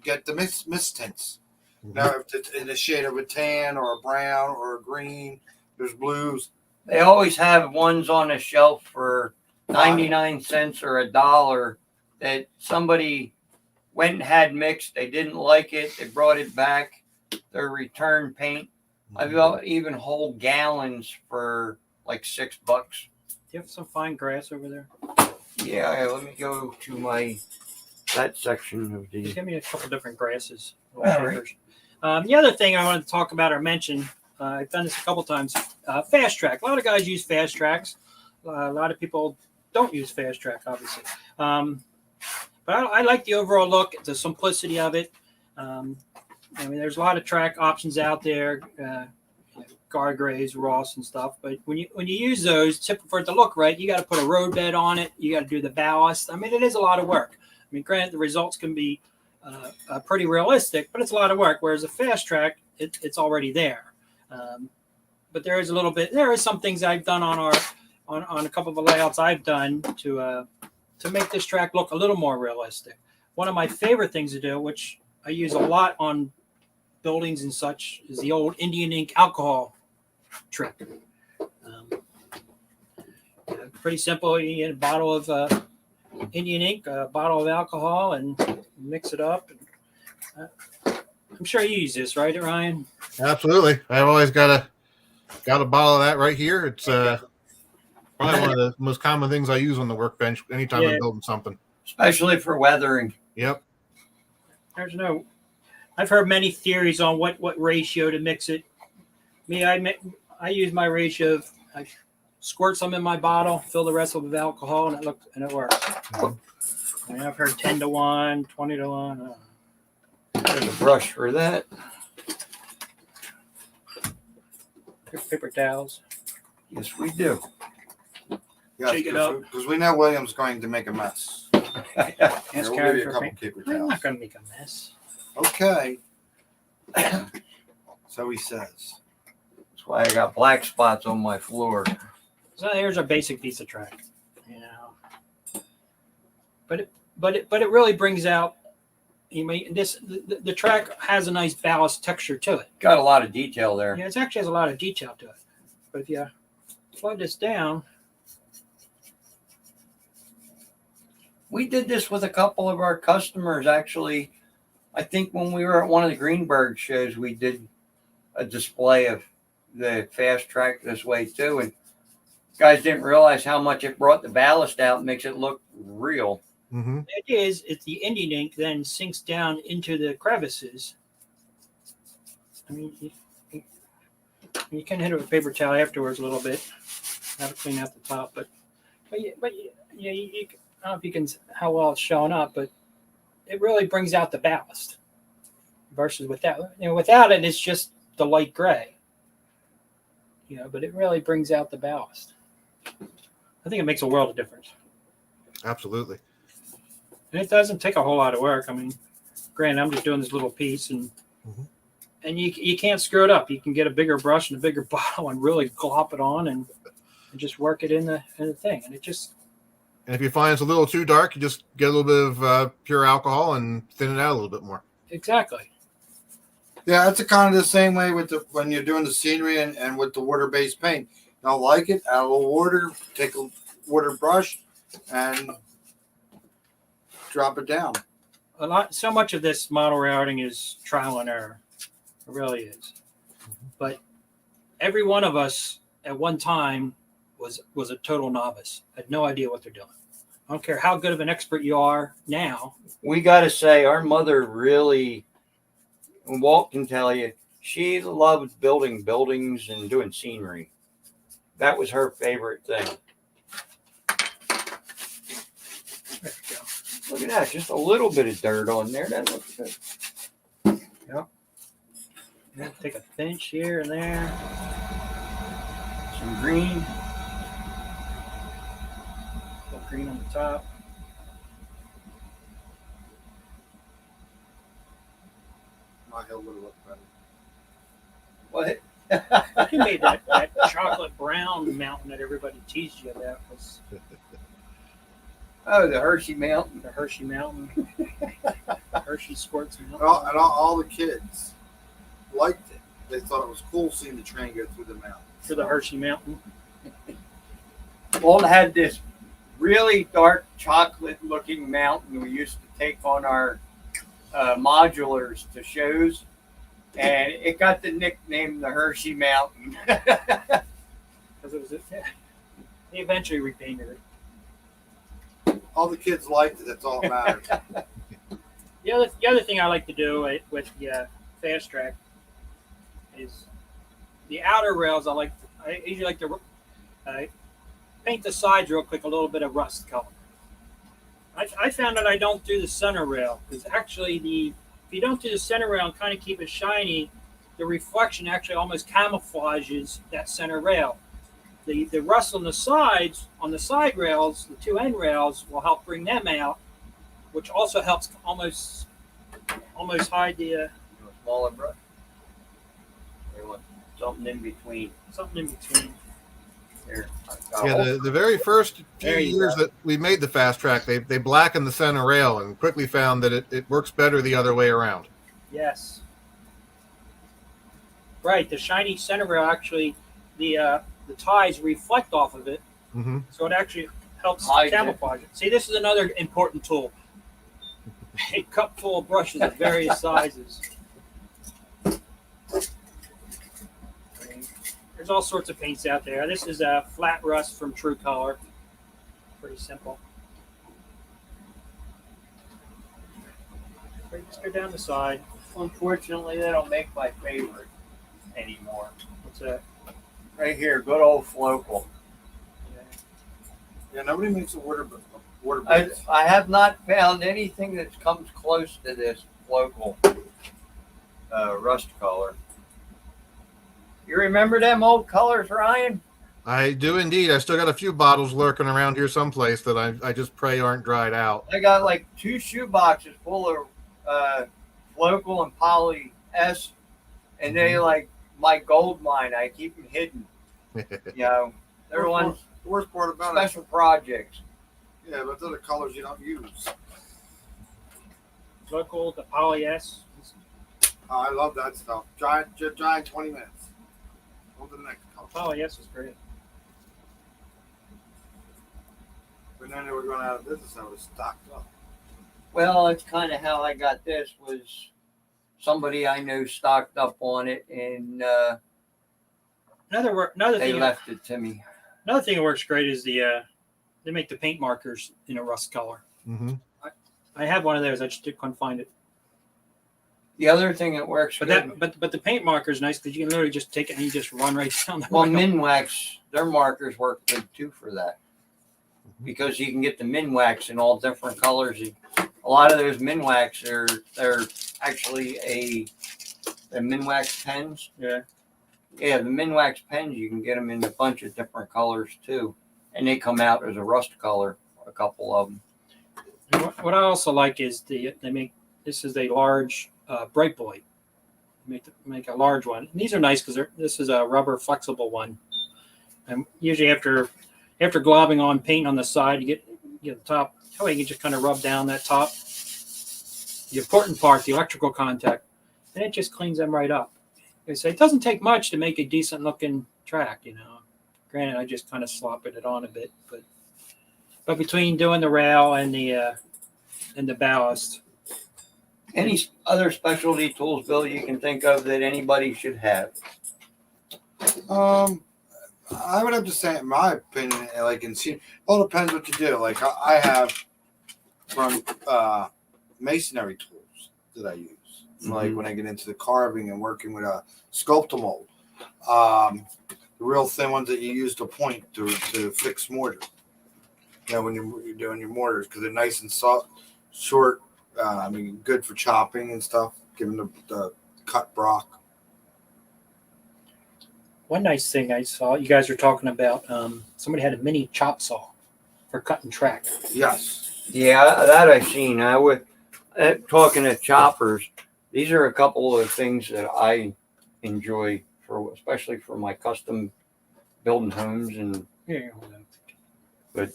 Speaker 4: get the mist tints. Now, if it's in the shade of a tan or a brown or a green, there's blues.
Speaker 3: They always have ones on a shelf for 99 cents or $1 that somebody went and had mixed. They didn't like it. They brought it back. Their return paint. I've got even whole gallons for like $6.
Speaker 2: Do you have some fine grass over there?
Speaker 3: Yeah, let me go to that section of
Speaker 2: Just
Speaker 3: the.
Speaker 2: give me a couple different grasses.
Speaker 3: All right.
Speaker 2: The other thing I wanted to talk about or mention, I've done this a couple times, Fast Track. A lot of guys use Fast Tracks. A lot of people don't use Fast Track, obviously. But But I like the overall look, the simplicity of it. I mean, there's a lot of track options out there, Gargraves, Ross, and stuff. But when you use those, for it to look right, you got to put a road bed on it. You got to do the ballast. I mean, it is a lot of work. I mean, granted, the results can be pretty realistic, but it's a lot of work. Whereas a fast track, it's already there. But there is a little bit. There is some things I've done on a couple of the layouts I've done to make this track look a little more realistic. One of my favorite things to do, which I use a lot on buildings and such, is the old Indian ink alcohol trick. Pretty simple. You get a bottle of Indian ink, a bottle of alcohol, and mix it up. I'm sure you use this, right, Ryan?
Speaker 1: Absolutely. I've always got a bottle of that right here. It's probably one of the most common things I use on the workbench anytime I'm building something.
Speaker 3: Especially for weathering.
Speaker 1: Yep.
Speaker 2: I've heard many theories on what ratio to mix it. Me, I use my ratio of I squirt some in my bottle, fill the rest with alcohol, and it works. I mean, I've heard 10 to 1, 20 to 1.
Speaker 3: There's a brush for that.
Speaker 2: Paper towels.
Speaker 3: Yes, we do.
Speaker 4: Yes,
Speaker 2: Shake it up.
Speaker 4: because we know William's going to make a mess.
Speaker 2: Ask
Speaker 4: Here, we'll give
Speaker 2: Karen
Speaker 4: you a
Speaker 2: for
Speaker 4: couple
Speaker 2: paper.
Speaker 4: paper
Speaker 2: I'm
Speaker 4: towels.
Speaker 2: not going to make a mess.
Speaker 4: Okay. So he says.
Speaker 3: That's why I got black spots on my floor.
Speaker 2: So here's our basic piece of track, you know. But it really brings out. You mean the track has a nice ballast texture to it.
Speaker 3: Got a lot of detail there.
Speaker 2: Yeah, it actually has a lot of detail to it. But if you flood this down,
Speaker 3: We did this with a couple of our customers, actually. I think when we were at one of the Greenberg shows, we did a display of the fast track this way too. And guys didn't realize how much it brought the ballast out and makes it look real.
Speaker 1: Mm-hmm.
Speaker 2: the idea is if the Indian ink then sinks down into the crevices. I mean, you can hit it with a paper towel afterwards a little bit. That'll clean out the top, but you I don't know if you can how well it's showing up, but it really brings out the ballast. Versus without, without it, it's just the light gray. But it really brings out the ballast. I think it makes a world of difference.
Speaker 1: Absolutely.
Speaker 2: And it doesn't take a whole lot of work. I mean, granted, I'm just doing this little piece, and you can't screw it up. You can get a bigger brush and a bigger bottle and really glop it on and just work it in the thing, and it just.
Speaker 1: And if you find it's a little too dark, you just get a little bit of pure alcohol and thin it out a little bit more.
Speaker 2: Exactly.
Speaker 4: Yeah, that's kind of the same way with when you're doing the scenery and with the water-based paint. Don't like it, add a little water, take a water brush, and drop it down.
Speaker 2: So much of this model routing is trial and error. It really is. But every one of us at one time was a total novice. Had no idea what they're doing. I don't care how good of an expert you are now.
Speaker 3: We got to say, our mother really, and Walt can tell you, she loved building buildings and doing scenery. That was her favorite thing.
Speaker 2: There we go.
Speaker 3: Look at that, just a little bit of dirt on there. That looks good.
Speaker 2: Yeah, take a pinch here and there.
Speaker 3: Some green.
Speaker 2: Little green on the top.
Speaker 4: My hill would have looked better.
Speaker 3: What?
Speaker 2: You made that chocolate brown mountain that everybody teased you about was
Speaker 3: Oh, the Hershey Mountain.
Speaker 2: the Hershey Mountain. Hershey Squirts Mountain.
Speaker 4: All the kids liked it. They thought it was cool seeing the train go through the mountain.
Speaker 2: To the Hershey Mountain.
Speaker 3: Walt had this really dark chocolate looking mountain we used to take on our modulars to shows, and it got the nickname the Hershey Mountain.
Speaker 2: Because it was they eventually repainted it.
Speaker 4: All the kids liked it. That's all that matters.
Speaker 2: The other thing I like to do with the fast track is the outer rails. I usually like to paint the sides real quick, a little bit of rust color. I found that I don't do the center rail because actually if you don't do the center rail and kind of keep it shiny, the reflection actually almost camouflages that center rail. The rust on the sides, on the side rails, the two end rails will help bring them out, which also helps almost hide the
Speaker 3: A smaller brush. Or what? Something in between.
Speaker 2: something in between.
Speaker 3: Here.
Speaker 1: Yeah, the very first few
Speaker 2: There you
Speaker 1: years
Speaker 2: go.
Speaker 1: that we made the fast track, they blackened the center rail and quickly found that it works better the other way around.
Speaker 2: Yes. Right, the shiny center rail actually, the ties reflect off of it,
Speaker 1: Mm-hmm.
Speaker 2: so it actually helps
Speaker 3: Hides it.
Speaker 2: camouflage it. See, this is another important tool. A cup full of brushes of various sizes. There's all sorts of paints out there. This is a flat rust from True Color. Pretty simple. Just go down the side.
Speaker 3: Unfortunately, they don't make my favorite anymore.
Speaker 2: What's that?
Speaker 3: Right here, good old Flocal.
Speaker 4: Yeah, nobody makes a water
Speaker 3: I,
Speaker 4: base.
Speaker 3: I have not found anything that comes close to this Flocal rust color. You remember them old colors, Ryan?
Speaker 1: I do indeed. I still got a few bottles lurking around here someplace that I just pray aren't dried out.
Speaker 3: I got like 2 shoe boxes full of Flocal and Poly S, and they like my gold mine. I keep them hidden. You know, they're ones
Speaker 4: The worst part about it,
Speaker 3: special projects.
Speaker 4: yeah, but they're the colors you don't use.
Speaker 2: Local, the Poly S.
Speaker 4: I love that stuff. Giant 20 minutes. Hold the next color.
Speaker 2: Poly S is great.
Speaker 4: But then they were going out of business. I was stocked up.
Speaker 3: Well, it's kind of how I got this. Was somebody I know stocked up on it, and
Speaker 2: Another
Speaker 3: they
Speaker 2: thing.
Speaker 3: left it to me.
Speaker 2: Another thing that works great is they make the paint markers in a rust color.
Speaker 1: Mm-hmm.
Speaker 2: I have one of those. I just couldn't find it.
Speaker 3: The other thing that works
Speaker 2: But
Speaker 3: good,
Speaker 2: but the paint marker is nice because you can literally just take it and you just run right down the
Speaker 3: well,
Speaker 2: rail.
Speaker 3: Minwax, their markers work good too for that, because you can get the Minwax in all different colors. A lot of those Minwax they're actually the Minwax pens.
Speaker 2: Yeah.
Speaker 3: Yeah, the Minwax pens, you can get them in a bunch of different colors too, and they come out as a rust color. A couple of them.
Speaker 2: And what I also like is they make this is a large bright boy. Make a large one. And these are nice because this is a rubber flexible one. And usually after globbing on paint on the side, you get the top. Oh, you can just kind of rub down that top. The important part, the electrical contact, and it just cleans them right up. They say it doesn't take much to make a decent looking track, you know. Granted, I just kind of slopped it on a bit, but between doing the rail and the ballast,
Speaker 3: Any other specialty tools, Bill, you can think of that anybody should have?
Speaker 4: I would have to say, in my opinion, like it all depends what you do. Like I have from masonry tools that I use, like when I get into the carving and working with a sculptamold. The real thin ones that you use to point to fix mortar. You know, when you're doing your mortars, because they're nice and soft, short. I mean, good for chopping and stuff. Giving the cut block.
Speaker 2: one nice thing I saw, you guys were talking about, somebody had a mini chop saw for cutting track.
Speaker 4: Yes.
Speaker 3: Yeah, that I've seen. I would talking to choppers. These are a couple of things that I enjoy for, especially for my custom building homes. And
Speaker 2: Here, hold on.
Speaker 3: but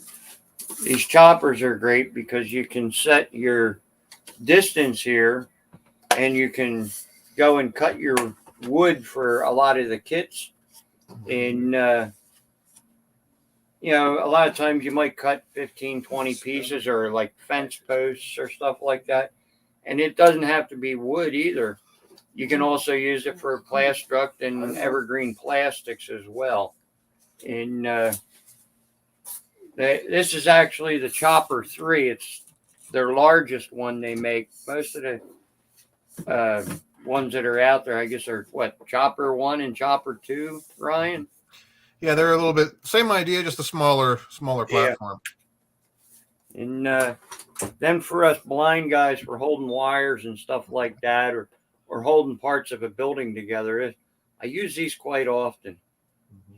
Speaker 3: these choppers are great because you can set your distance here, and you can go and cut your wood for a lot of the kits. And you know, a lot of times you might cut 15, 20 pieces, or like fence posts or stuff like that. And it doesn't have to be wood either. You can also use it for plastruct and evergreen plastics as well. And this is actually the Chopper 3. It's their largest one they make. Most of the ones that are out there, I guess, are what, Chopper 1 and Chopper 2, Ryan?
Speaker 1: Yeah, they're a little bit same idea, just a smaller platform.
Speaker 3: And then for us blind guys, for holding wires and stuff like that, or holding parts of a building together, I use these quite often.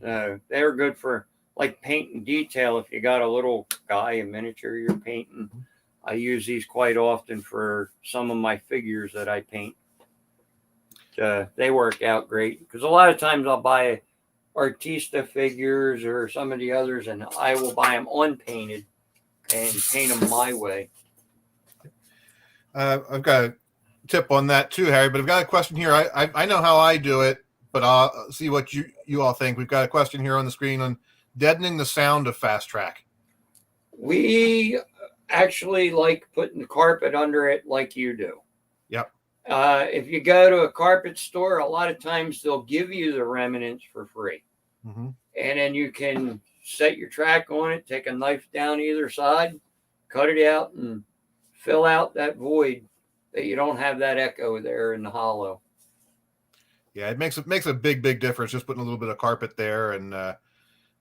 Speaker 3: They're good for like paint and detail. If you got a little guy, a miniature you're painting, I use these quite often for some of my figures that I paint. They work out great because a lot of times I'll buy Artista figures or some of the others, and I will buy them unpainted and paint them my way.
Speaker 1: I've got a tip on that too, Harry, but I've got a question here. I know how I do it, but I'll see what you all think. We've got a question here on the screen on deadening the sound of Fast Track.
Speaker 3: We actually like putting the carpet under it like you do.
Speaker 1: Yep.
Speaker 3: If you go to a carpet store, a lot of times they'll give you the remnants for free.
Speaker 1: Mm-hmm.
Speaker 3: And then you can set your track on it, take a knife down either side, cut it out, and fill out that void that you don't have that echo there in the hollow.
Speaker 1: Yeah, it makes a big difference just putting a little bit of carpet there, and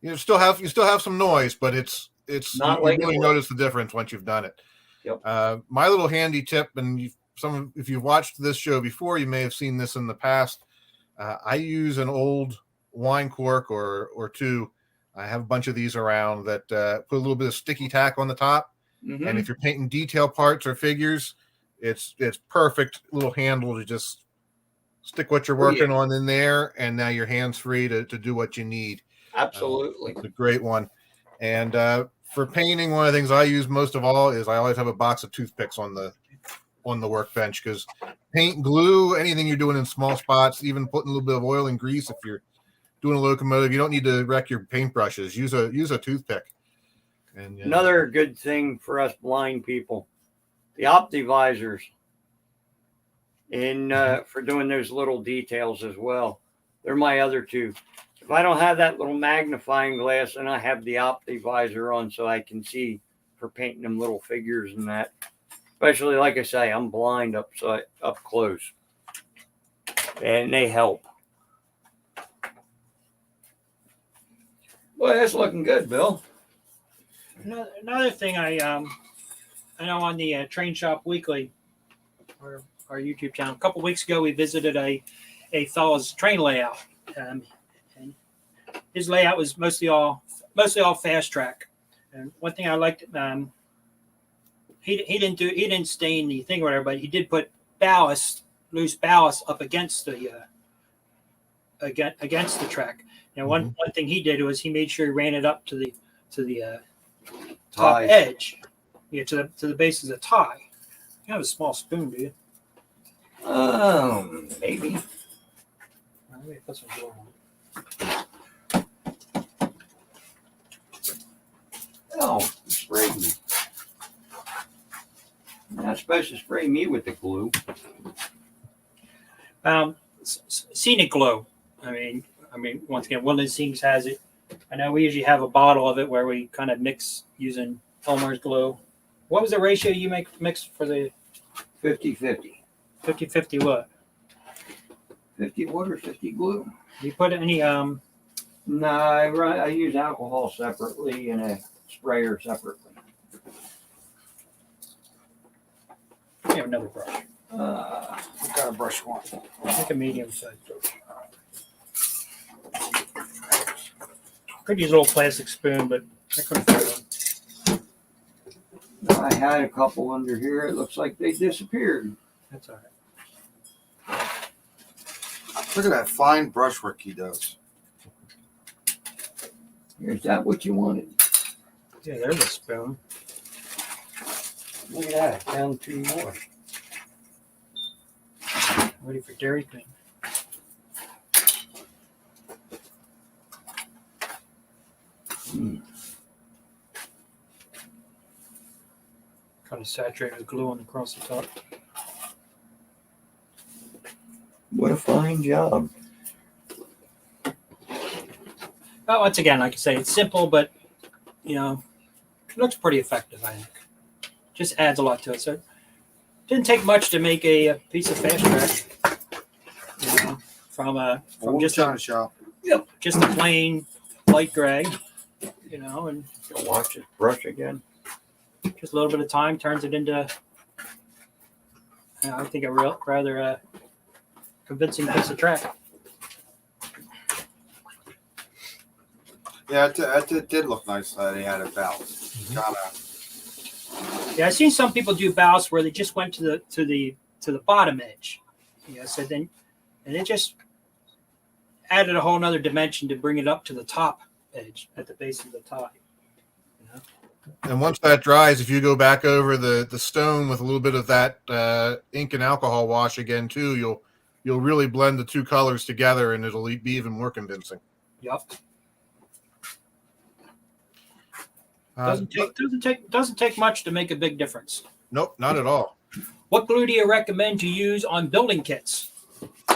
Speaker 1: you still have some noise, but it's
Speaker 3: Not
Speaker 1: you
Speaker 3: like
Speaker 1: really
Speaker 3: it was.
Speaker 1: notice the difference once you've done it.
Speaker 3: Yep.
Speaker 1: My little handy tip, and if you've watched this show before, you may have seen this in the past. I use an old wine cork or two. I have a bunch of these around that put a little bit of sticky tack on the top.
Speaker 3: Mm-hmm.
Speaker 1: And if you're painting detail parts or figures, it's perfect little handle to just stick what you're working on in there, and now your hand's free to do what you need.
Speaker 3: Absolutely.
Speaker 1: It's a great one. And for painting, one of the things I use most of all is I always have a box of toothpicks on the workbench, because paint, glue, anything you're doing in small spots, even putting a little bit of oil and grease, if you're doing a locomotive, you don't need to wreck your paintbrushes. Use a toothpick. And
Speaker 3: another good thing for us blind people, the optivisors, and for doing those little details as well. They're my other two. If I don't have that little magnifying glass, then I have the optivisor on so I can see for painting them little figures and that. Especially, like I say, I'm blind up close, and they help. Boy, that's looking good, Bill.
Speaker 2: Another thing I know on the Train Shop Weekly, or our YouTube channel, a couple weeks ago we visited a fellow's train layout, and his layout was mostly all fast track. And one thing I liked, he didn't stain the thing or whatever, but he did put loose ballast up against the track. Now one thing he did was he made sure he ran it up to the top edge, to the base of the tie. You have a small spoon, do you?
Speaker 3: Maybe.
Speaker 2: Let me put some glue on.
Speaker 3: Oh, you sprayed me. You're not supposed to spray me with the glue.
Speaker 2: Scenic glue. I mean, once again, Woodlands Things has it. I know we usually have a bottle of it where we kind of mix using Elmer's glue. What was the ratio you mix for the
Speaker 3: 50-50.
Speaker 2: 50-50 what?
Speaker 3: 50 water, 50 glue.
Speaker 2: Do you put any
Speaker 3: No, I use alcohol separately and a sprayer separately.
Speaker 2: you have another brush?
Speaker 4: What kind of brush you want?
Speaker 2: Make a medium size brush. Could use a little plastic spoon, but I couldn't find one.
Speaker 3: I had a couple under here. It looks like they disappeared.
Speaker 2: That's all right.
Speaker 4: Look at that fine brushwork he does.
Speaker 3: Is that what you wanted?
Speaker 2: Yeah, there's a spoon.
Speaker 3: Look at that. I found two more.
Speaker 2: Ready for Dairy Queen. Kind of saturated with glue on across the top.
Speaker 3: What a fine job.
Speaker 2: Well, once again, like I say, it's simple, but it looks pretty effective, I think. Just adds a lot to it. So it didn't take much to make a piece of fast track. From just
Speaker 4: China shop.
Speaker 2: just a plain light gray, and
Speaker 3: Watch it brush again.
Speaker 2: Just a little bit of time turns it into, I think, a rather convincing piece of track.
Speaker 4: Yeah, it did look nice that they had it balanced. Kind of.
Speaker 2: Yeah, I've seen some people do ballast where they just went to the bottom edge. Yeah, so then, and it just added a whole nother dimension to bring it up to the top edge at the base of the tie. You know?
Speaker 1: And once that dries, if you go back over the stone with a little bit of that ink and alcohol wash again too, you'll really blend the two colors together, and it'll be even more convincing.
Speaker 2: Yep. Doesn't take much to make a big difference.
Speaker 1: Nope, not at all.
Speaker 2: What glue do you recommend you use on building kits?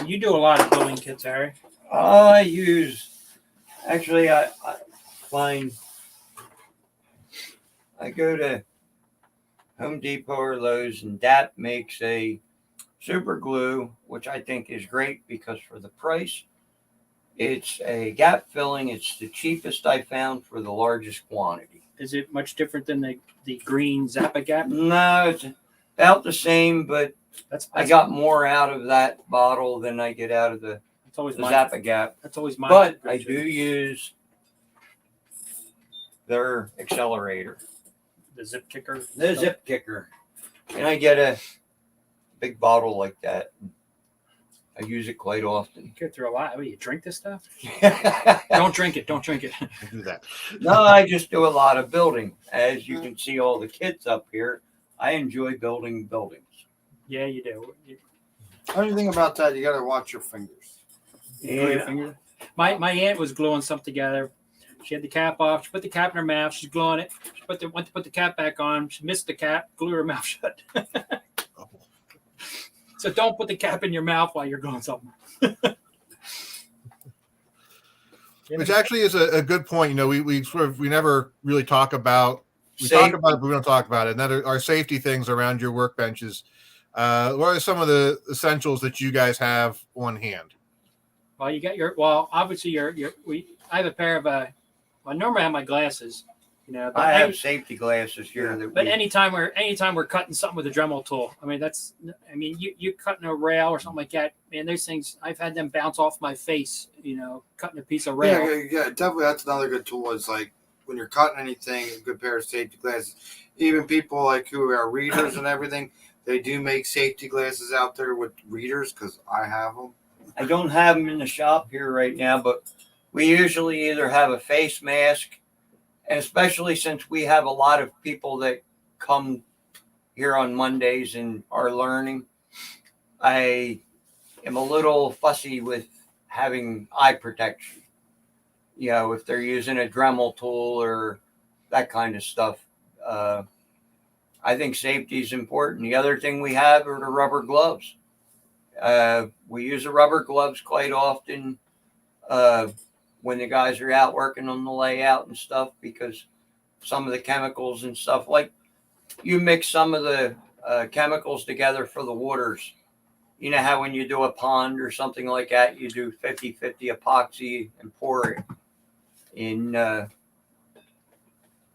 Speaker 2: You do a lot of building kits, Harry.
Speaker 3: I use, actually, I find, I go to Home Depot or Lowe's, and DAP makes a super glue, which I think is great because for the price, it's a gap filling. It's the cheapest I found for the largest quantity.
Speaker 2: Is it much different than the green Zappa Gap?
Speaker 3: No, it's about the same, but I got more out of that bottle than I get out of the Zappa Gap.
Speaker 2: That's always my.
Speaker 3: But I do use their accelerator,
Speaker 2: the zip kicker.
Speaker 3: the zip kicker, and I get a big bottle like that. I use it quite often.
Speaker 2: You go through a lot. What, do you drink this stuff?
Speaker 3: No,
Speaker 2: Don't drink it. Don't drink it.
Speaker 1: Do that.
Speaker 3: I just do a lot of building. As you can see, all the kids up here, I enjoy building buildings.
Speaker 2: Yeah, you do.
Speaker 4: Only thing about that, you got to watch your fingers.
Speaker 2: Glue your finger. My aunt was gluing something together. She had the cap off. She put the cap in her mouth. She's gluing it. She went to put the cap back on. She missed the cap. Glue her mouth shut. So don't put the cap in your mouth while you're gluing something.
Speaker 1: Which actually is a good point. You know, we never really talk about. We
Speaker 3: Safe.
Speaker 1: talk about it, but we don't talk about it. And that are safety things around your workbenches. What are some of the essentials that you guys have on hand?
Speaker 2: Well, you got obviously I have a pair of I normally have my glasses, you know. But
Speaker 3: I have safety glasses here.
Speaker 2: But anytime we're cutting something with a Dremel tool, you cutting a rail or something like that, man, those things, I've had them bounce off my face, you know, cutting a piece of rail.
Speaker 4: Yeah, definitely. That's another good tool. Is like when you're cutting anything, a good pair of safety glasses. Even people like who are readers and everything, they do make safety glasses out there with readers because I have them.
Speaker 3: I don't have them in the shop here right now, but we usually either have a face mask, and especially since we have a lot of people that come here on Mondays and are learning, I am a little fussy with having eye protection. You know, if they're using a Dremel tool or that kind of stuff. I think safety is important. The other thing we have are the rubber gloves. We use the rubber gloves quite often when the guys are out working on the layout and stuff, because some of the chemicals and stuff, like you mix some of the chemicals together for the waters. You know how when you do a pond or something like that, you do 50-50 epoxy and pour it in.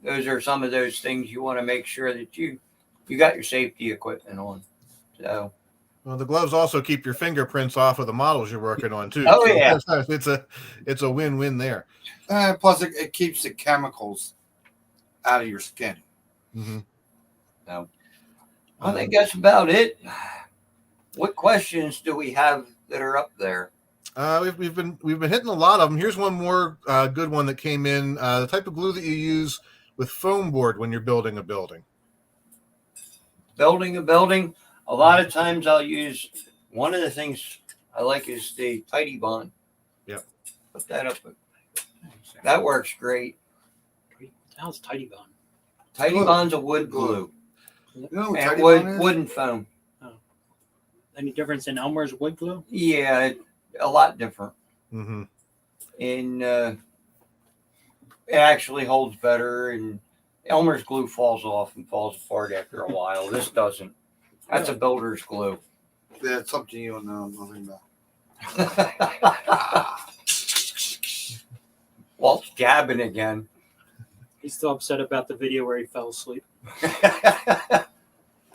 Speaker 3: Those are some of those things you want to make sure that you got your safety equipment on. So.
Speaker 1: Well, the gloves also keep your fingerprints off of the models you're working on too.
Speaker 3: Oh, yeah.
Speaker 1: It's a win-win there.
Speaker 4: Plus, it keeps the chemicals out of your skin.
Speaker 1: Mm-hmm.
Speaker 3: So, I think that's about it. What questions do we have that are up there?
Speaker 1: We've been hitting a lot of them. Here's one more good one that came in. The type of glue that you use with foam board when you're building a building.
Speaker 3: Building a building. A lot of times I'll use, one of the things I like is the Tidy Bond.
Speaker 1: Yep.
Speaker 3: Put that up. That works great.
Speaker 2: What the hell's Tidy Bond?
Speaker 3: Tidy Bond's a wood glue.
Speaker 4: You know what
Speaker 3: And
Speaker 4: Tidy Bond is?
Speaker 3: wooden foam.
Speaker 2: Any difference in Elmer's wood glue?
Speaker 3: Yeah, a lot different.
Speaker 1: Mm-hmm.
Speaker 3: And it actually holds better, and Elmer's glue falls off and falls apart after a while. This doesn't. That's a builder's glue.
Speaker 4: Yeah, it's something you don't know nothing about.
Speaker 3: Walt's jabbing again.
Speaker 2: He's still upset about the video where he fell asleep. You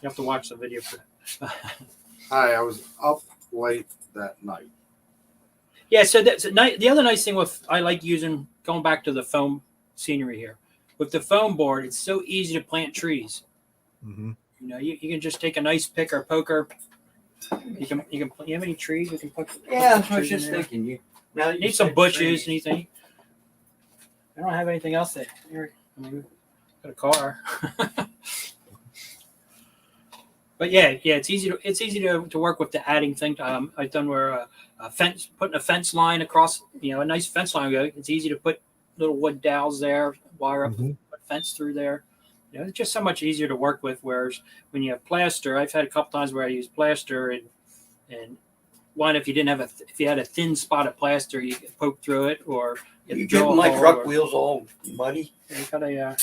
Speaker 2: have to watch the video for that.
Speaker 4: Hi, I was up late that night.
Speaker 2: Yeah, so that's the other nice thing with I like using going back to the foam scenery here. With the foam board, it's so easy to plant trees.
Speaker 1: Mm-hmm.
Speaker 2: You know, you can just take a nice pick or poker. You have any trees? We can put.
Speaker 3: Yeah,
Speaker 2: put some
Speaker 3: I was
Speaker 2: trees in
Speaker 3: just
Speaker 2: there.
Speaker 3: thinking. Now that
Speaker 2: Need some bushes. Anything? I don't have anything else there. I mean, got a car. But yeah, it's easy to work with the adding thing. I've done where a fence, putting a fence line across, a nice fence line. It's easy to put little wood dowels there, wire up,
Speaker 1: Mm-hmm.
Speaker 2: put fence through there. It's just so much easier to work with. Whereas when you have plaster, I've had a couple times where I use plaster and one, if you had a thin spot of plaster, you could poke through it, or
Speaker 3: you
Speaker 2: drill
Speaker 3: get
Speaker 2: a
Speaker 3: my
Speaker 2: hole,
Speaker 3: truck
Speaker 2: or-
Speaker 3: wheels all muddy.
Speaker 2: You gotta,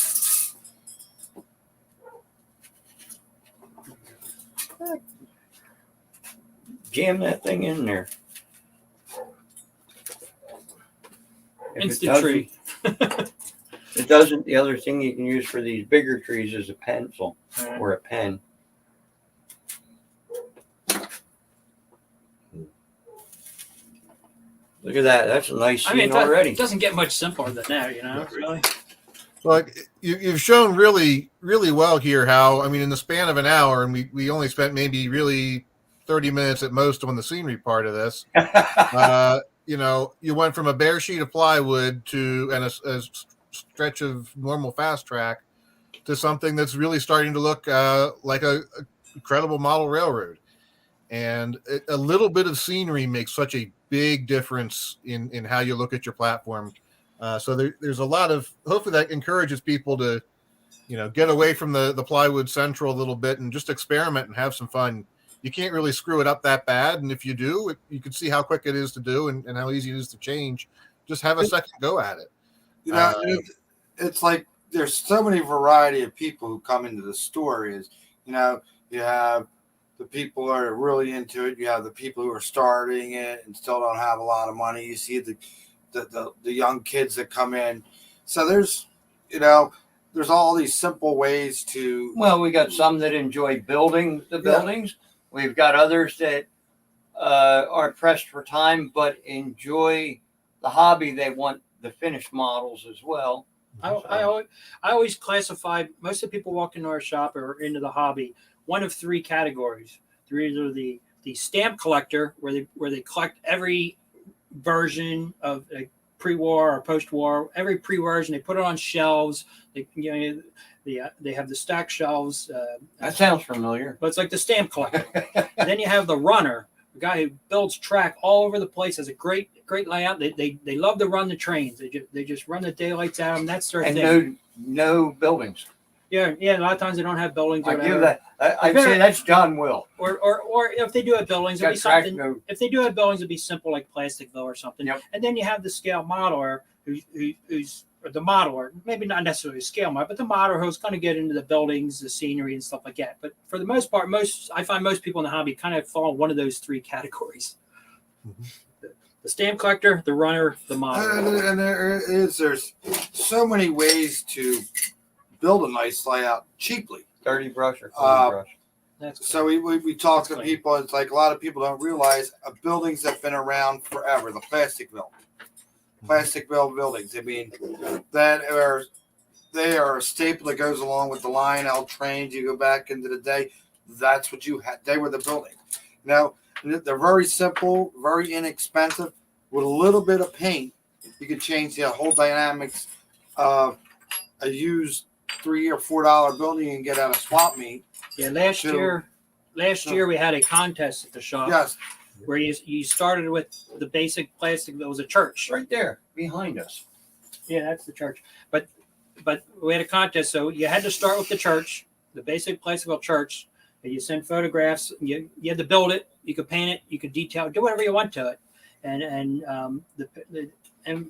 Speaker 3: Jam that thing in there. If it
Speaker 2: instant
Speaker 3: doesn't-
Speaker 2: tree.
Speaker 3: It doesn't. The other thing you can use for these bigger trees is a pencil
Speaker 2: Uh,
Speaker 3: or a pen. Look at that. That's a nice
Speaker 2: I
Speaker 3: scene
Speaker 2: mean,
Speaker 3: already.
Speaker 2: it doesn't get much simpler than that, really.
Speaker 1: Like you've shown really, really well here how, I mean, in the span of an hour, and we only spent maybe really 30 minutes at most on the scenery part of this. You went from a bare sheet of plywood to a stretch of normal fast track to something that's really starting to look like a incredible model railroad. And a little bit of scenery makes such a big difference in how you look at your platform. So there's a lot of, hopefully that encourages people to, get away from the plywood central a little bit and just experiment and have some fun. You can't really screw it up that bad. And if you do, you can see how quick it is to do and how easy it is to change. Just have a second go at it.
Speaker 4: It's like there's so many variety of people who come into the store. You have the people who are really into it. You have the people who are starting it and still don't have a lot of money. You see the young kids that come in. So there's all these simple ways to.
Speaker 3: Well, we got some that enjoy building the buildings. We've got others that are pressed for time but enjoy the hobby. They want the finished models as well.
Speaker 2: I always classify most of the people walk into our shop or into the hobby one of three categories. They're either the stamp collector, where they collect every version of a pre-war or post-war, every pre-version. They put it on shelves. They have the stack shelves.
Speaker 3: That sounds familiar.
Speaker 2: But it's like the stamp collector. And then you have the runner, the guy who builds track all over the place, has a great layout. They love to run the trains. They just run the daylights out of them. That's their
Speaker 3: And
Speaker 2: thing.
Speaker 3: no buildings.
Speaker 2: Yeah. A lot of times they don't have buildings. Or
Speaker 3: I
Speaker 2: whatever.
Speaker 3: give that. I'd say that's John Will.
Speaker 2: Or if they do have buildings, it'll be something. If they do have buildings, it'd be simple like Plasticville or something.
Speaker 3: Yep.
Speaker 2: And then you have the scale modeler who's or the modeler, maybe not necessarily a scale model, but the modeler who's going to get into the buildings, the scenery, and stuff like that. But for the most part, I find most people in the hobby kind of fall in one of those three categories: the stamp collector, the runner, the modeler.
Speaker 4: And there's so many ways to build a nice layout cheaply.
Speaker 3: Dirty brush or clean brush.
Speaker 2: That's
Speaker 4: So we talk to people. It's like a lot of people don't realize buildings that have been around forever. The Plasticville buildings. I mean, they are a staple that goes along with the Lionel trains. You go back into the day, that's what you had. They were the building. Now they're very simple, very inexpensive. With a little bit of paint, you can change the whole dynamics of a used $3 or $4 building and get out of swap meet.
Speaker 2: Yeah, last year we had a contest at the shop.
Speaker 4: Yes.
Speaker 2: Where you started with the basic plastic. That was a church.
Speaker 3: Right there behind us.
Speaker 2: Yeah, that's the church. But we had a contest, so you had to start with the church, the basic Plasticville church. And you send photographs. You had to build it. You could paint it. You could detail. Do whatever you want to it. And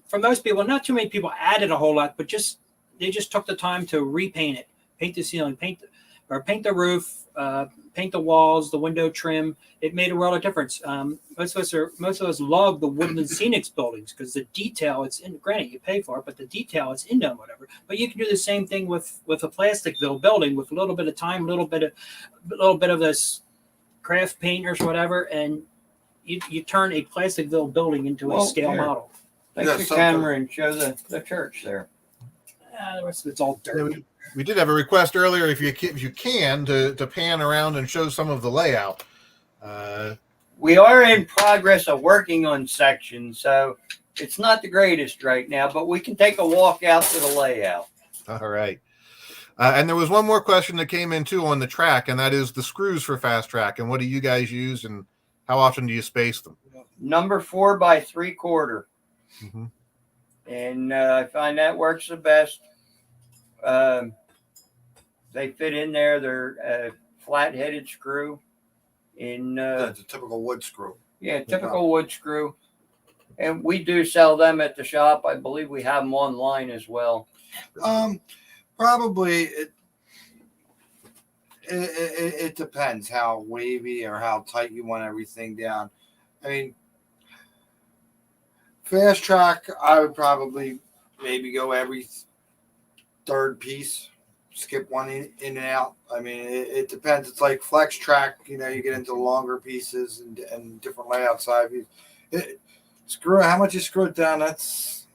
Speaker 2: for most people, not too many people added a whole lot, but they just took the time to repaint it, paint the ceiling, or paint the roof, paint the walls, the window trim. It made a world of difference. Most of us love the Woodland Scenics buildings because the detail it's in. Granted, you pay for it, but the detail it's in them, whatever. But you can do the same thing with a Plasticville building with a little bit of time, a little bit of this craft painters, whatever, and you turn a Plasticville building into a scale model.
Speaker 3: Take the camera and show the church there.
Speaker 2: It's all dirt.
Speaker 1: Yeah, we did have a request earlier if you can to pan around and show some of the layout.
Speaker 3: We are in progress of working on sections, so it's not the greatest right now, but we can take a walk out to the layout.
Speaker 1: All right. And there was one more question that came in too on the track, and that is the screws for fast track. And what do you guys use, and how often do you space them?
Speaker 3: Number 4 by 3/4.
Speaker 1: Mm-hmm.
Speaker 3: And I find that works the best. They fit in there. They're a flat-headed screw.
Speaker 4: That's a typical wood screw.
Speaker 3: Yeah, typical wood screw. And we do sell them at the shop. I believe we have them online as well.
Speaker 4: Probably it depends how wavy or how tight you want everything down. I mean, fast track, I would probably maybe go every third piece, skip one in and out. I mean, it depends. It's like flex track, you get into longer pieces and different layout sizes. How much you screw it down, that's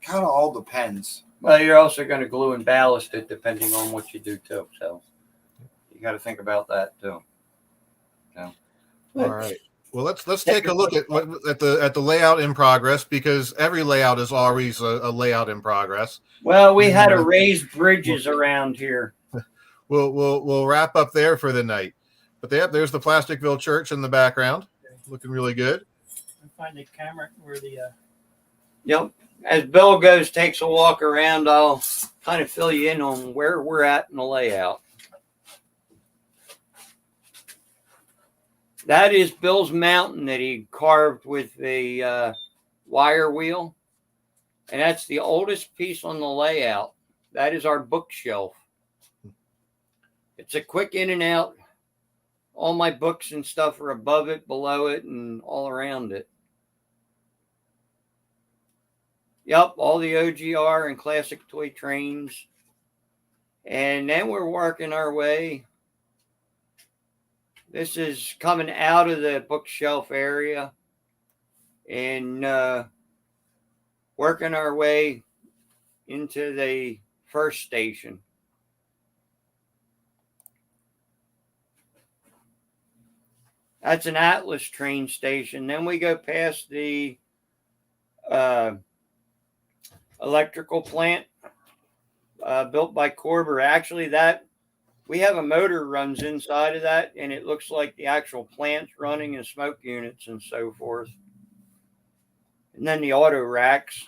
Speaker 4: kind of all depends.
Speaker 3: Well, you're also going to glue and ballast it depending on what you do too. So you got to think about that too.
Speaker 1: All right. Well, let's take a look at the layout in progress, because every layout is always a layout in progress.
Speaker 3: Well, we had to raise bridges around here.
Speaker 1: We'll wrap up there for the night. But there's the Plasticville Church in the background, looking really good.
Speaker 2: Find the camera where the.
Speaker 3: Yep. As Bill takes a walk around, I'll kind of fill you in on where we're at in the layout. That is Bill's mountain that he carved with the wire wheel. And that's the oldest piece on the layout. That is our bookshelf. It's a quick in and out. All my books and stuff are above it, below it, and all around it. Yep, all the OGR and classic toy trains. And then we're working our way. This is coming out of the bookshelf area and working our way into the first station. That's an Atlas train station. Then we go past the electrical plant built by Corber. Actually, we have a motor runs inside of that, and it looks like the actual plant's running and smoke units and so forth. And then the auto racks.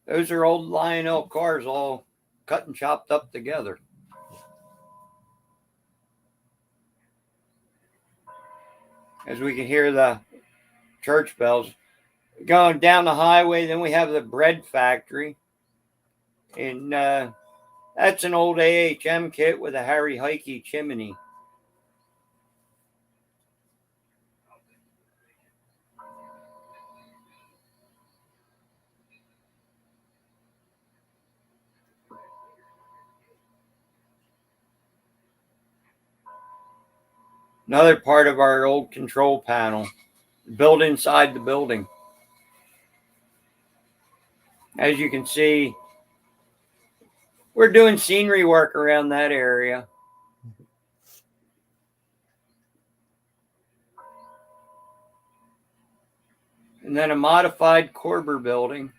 Speaker 3: Those are old Lionel cars all cut and chopped up together. As we can hear the church bells. Going down the highway, then we have the bread factory. And that's an old AHM kit with a Harry Henning chimney. Another part of our old control panel built inside the building. As you can see, we're doing scenery work around that area. And then a modified Corber building.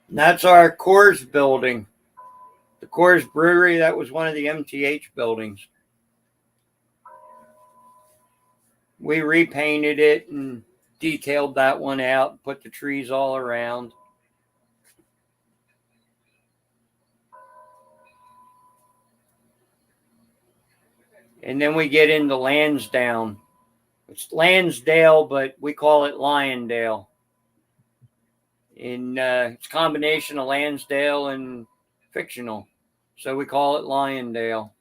Speaker 3: And that's our Coors building. The Coors Brewery, that was one of the MTH buildings. We repainted it and detailed that one out, put the trees all around. And then we get into Lansdowne. It's Lansdale, but we call it Lyondale. It's a combination of Lansdale and fictional. So we call it Lyondale.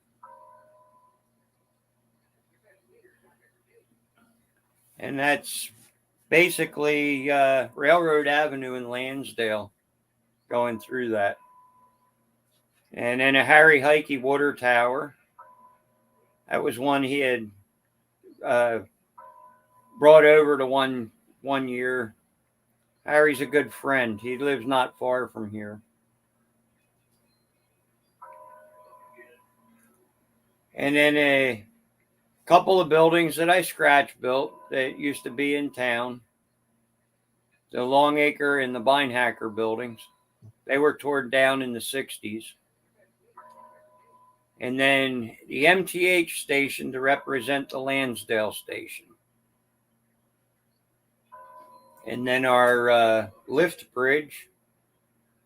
Speaker 3: And that's basically Railroad Avenue in Lansdale, going through that. And then a Harry Henning water tower. That was one he had brought over to one year. Harry's a good friend. He lives not far from here. And then a couple of buildings that I scratch built that used to be in town. The Longacre and the Beinhacker buildings. They were torn down in the 60s. And then the MTH station to represent the Lansdale station. And then our lift bridge,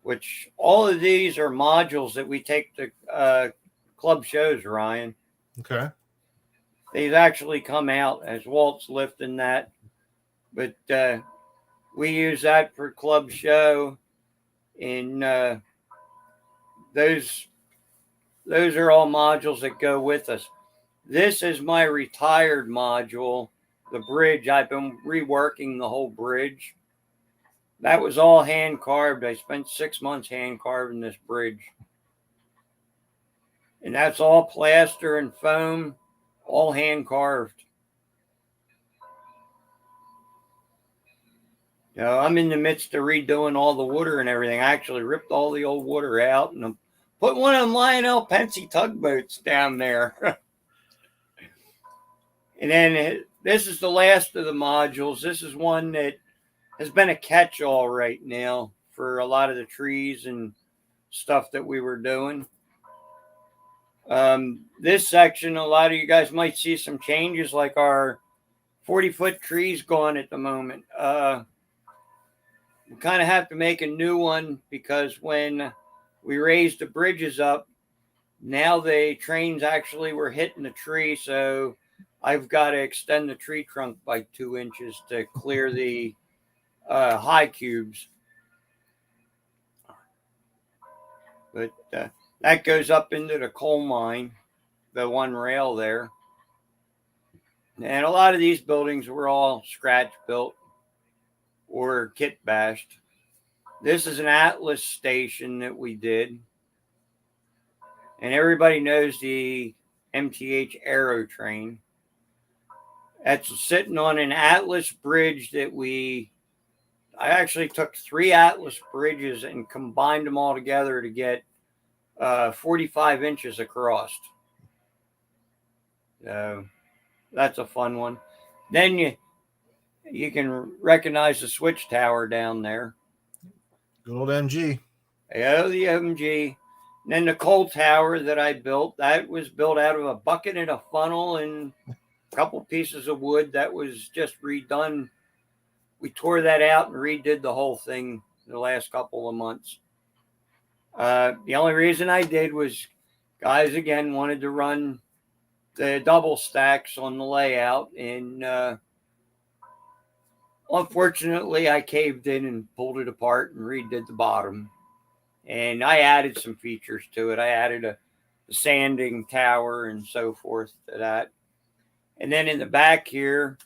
Speaker 3: which all of these are modules that we take to club shows, Ryan.
Speaker 1: Okay.
Speaker 3: They've actually come out as Walt's lifting that. But we use that for club show. And those are all modules that go with us. This is my retired module, the bridge. I've been reworking the whole bridge. That was all hand carved. I spent 6 months hand carving this bridge. And that's all plaster and foam, all hand carved. You know, I'm in the midst of redoing all the water and everything. I actually ripped all the old water out and I'm putting one of them Lionel Pensy tugboats down there. And then this is the last of the modules. This is one that has been a catch-all right now for a lot of the trees and stuff that we were doing. This section, a lot of you guys might see some changes, like our 40-foot trees gone at the moment. We kind of have to make a new one because when we raised the bridges up, now the trains actually were hitting the tree, so I've got to extend the tree trunk by 2 inches to clear the high cubes. But that goes up into the coal mine, the one rail there. And a lot of these buildings were all scratch built or kit bashed. This is an Atlas station that we did. And everybody knows the MTH Aero train. That's sitting on an Atlas bridge that I actually took 3 Atlas bridges and combined them all together to get 45 inches across. So that's a fun one. Then you can recognize the switch tower down there.
Speaker 1: Good old MG.
Speaker 3: Yeah, the MG. And then the coal tower that I built, that was built out of a bucket and a funnel and a couple pieces of wood. That was just redone. We tore that out and redid the whole thing the last couple of months. The only reason I did was guys, again, wanted to run the double stacks on the layout. And unfortunately, I caved in and pulled it apart and redid the bottom. And I added some features to it. I added a sanding tower and so forth to that. And then in the back here,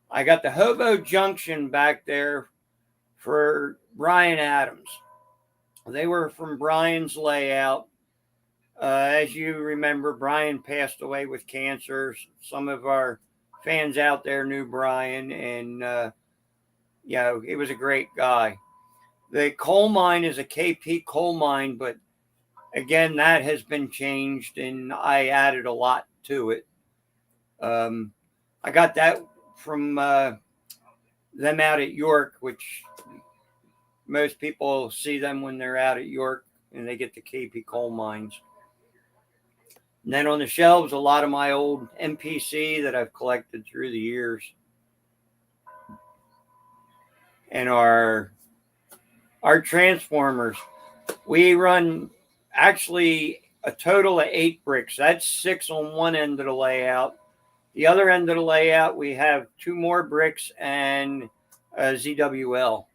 Speaker 3: I got the hobo junction back there for Brian Adams. They were from Brian's layout. As you remember, Brian passed away with cancer. Some of our fans out there knew Brian, and he was a great guy. The coal mine is a KP coal mine, but again, that has been changed, and I added a lot to it. I got that from them out at York, which most people see them when they're out at York, and they get the KP coal mines. And then on the shelves, a lot of my old MPC that I've collected through the years. And our transformers. We run actually a total of 8 bricks. That's 6 on one end of the layout. The other end of the layout, we have 2 more bricks and a ZWL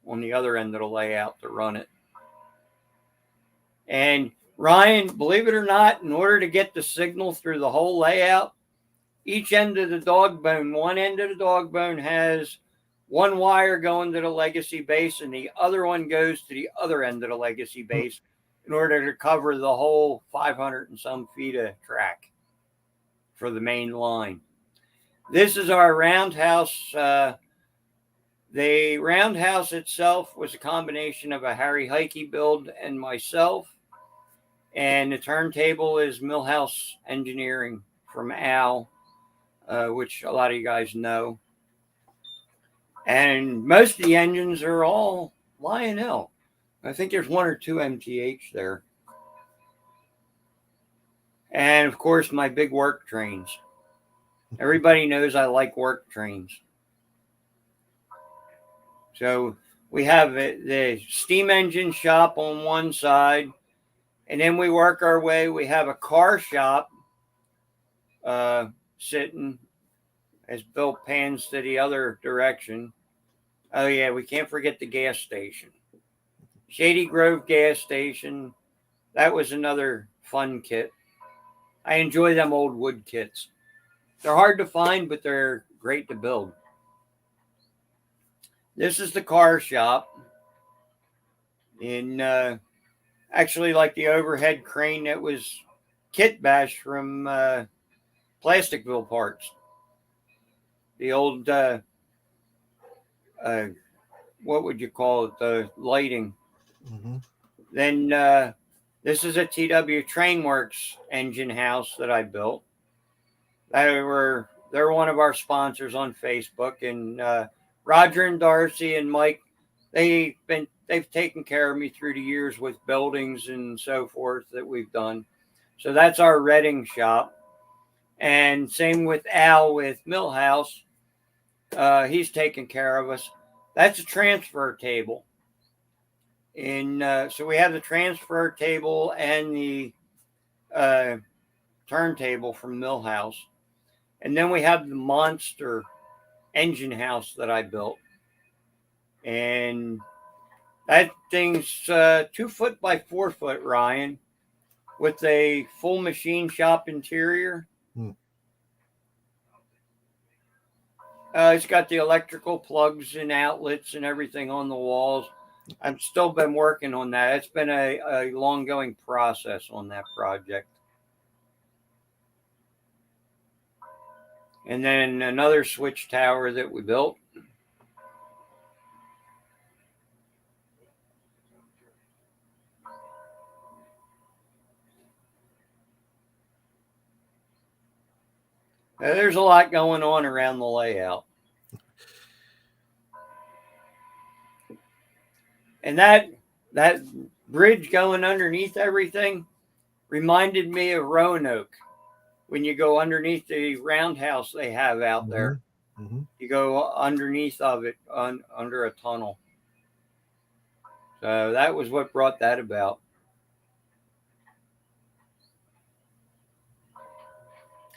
Speaker 3: on the other end of the layout to run it. And Ryan, believe it or not, in order to get the signal through the whole layout, each end of the dog bone, one end of the dog bone has one wire going to the legacy base, and the other one goes to the other end of the legacy base in order to cover the whole 500 and some feet of track for the main line. This is our roundhouse. The roundhouse itself was a combination of a Harry Henning build and myself. And the turntable is Millhouse Engineering from Al, which a lot of you guys know. And most of the engines are all Lionel. I think there's 1 or 2 MTH there. And of course, my big work trains. Everybody knows I like work trains. So we have the steam engine shop on one side, and then we work our way. We have a car shop sitting as Bill pans to the other direction. Oh, yeah, we can't forget the gas station. Shady Grove gas station. That was another fun kit. I enjoy them old wood kits. They're hard to find, but they're great to build. This is the car shop. In actually like the overhead crane that was kit bash from Plasticville Parts. The old, what would you call it? The lighting.
Speaker 1: Mm-hmm.
Speaker 3: Then this is a TW Trainworks engine house that I built. They're one of our sponsors on Facebook, and Roger and Darcy and Mike, they've taken care of me through the years with buildings and so forth that we've done. So that's our Reading shop. And same with Al with Millhouse. He's taken care of us. That's a transfer table. So we have the transfer table and the turntable from Millhouse. And then we have the monster engine house that I built. And that thing's 2 foot by 4 foot, Ryan, with a full machine shop interior. It's got the electrical plugs and outlets and everything on the walls. I've still been working on that. It's been a long-going process on that project. And then another switch tower that we built. There's a lot going on around the layout. And that bridge going underneath everything reminded me of Roanoke. When you go underneath the roundhouse they have out there, you go underneath of it under a tunnel. So that was what brought that about.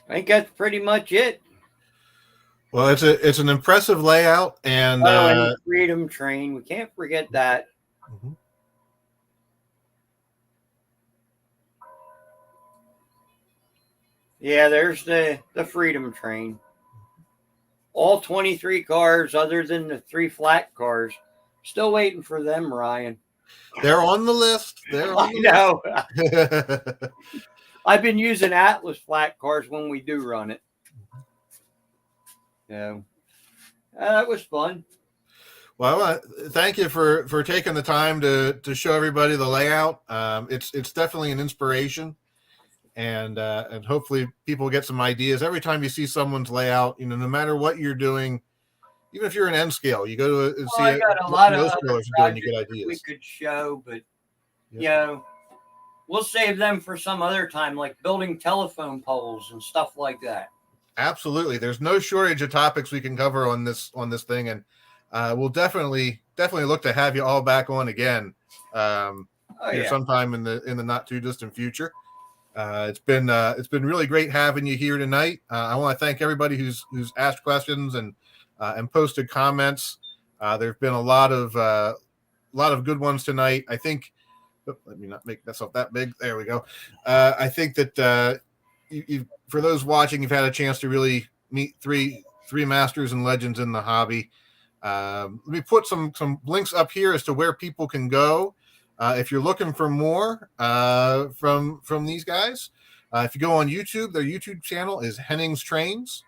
Speaker 3: I think that's pretty much it.
Speaker 1: Well, it's an impressive layout, and
Speaker 3: and the Freedom Train. We can't forget that. Yeah, there's the Freedom Train. All 23 cars, other than the 3 flat cars. Still waiting for them, Ryan.
Speaker 1: They're on the list.
Speaker 3: I know. I've been using Atlas flat cars when we do run it. Yeah, that was fun.
Speaker 1: Well, thank you for taking the time to show everybody the layout. It's definitely an inspiration, and hopefully people get some ideas. Every time you see someone's layout, no matter what you're doing, even if you're an N scale, you go to see
Speaker 3: I got a lot of
Speaker 1: those
Speaker 3: other
Speaker 1: scalers are doing, you get
Speaker 3: projects
Speaker 1: ideas.
Speaker 3: we could show, but we'll save them for some other time, like building telephone poles and stuff like that.
Speaker 1: Absolutely, there's no shortage of topics we can cover on this thing, and we'll definitely look to have you all back on again sometime in the not too distant future. It's been really great having you here tonight. I want to thank everybody who's asked questions and posted comments. There've been a lot of good ones tonight. I think. Let me not make myself that big. There we go. I think that you for those watching, you've had a chance to really meet three masters and legends in the hobby. Let me put some links up here as to where people can go if you're looking for more from these guys. If you go on YouTube, their YouTube channel is Henning's Trains.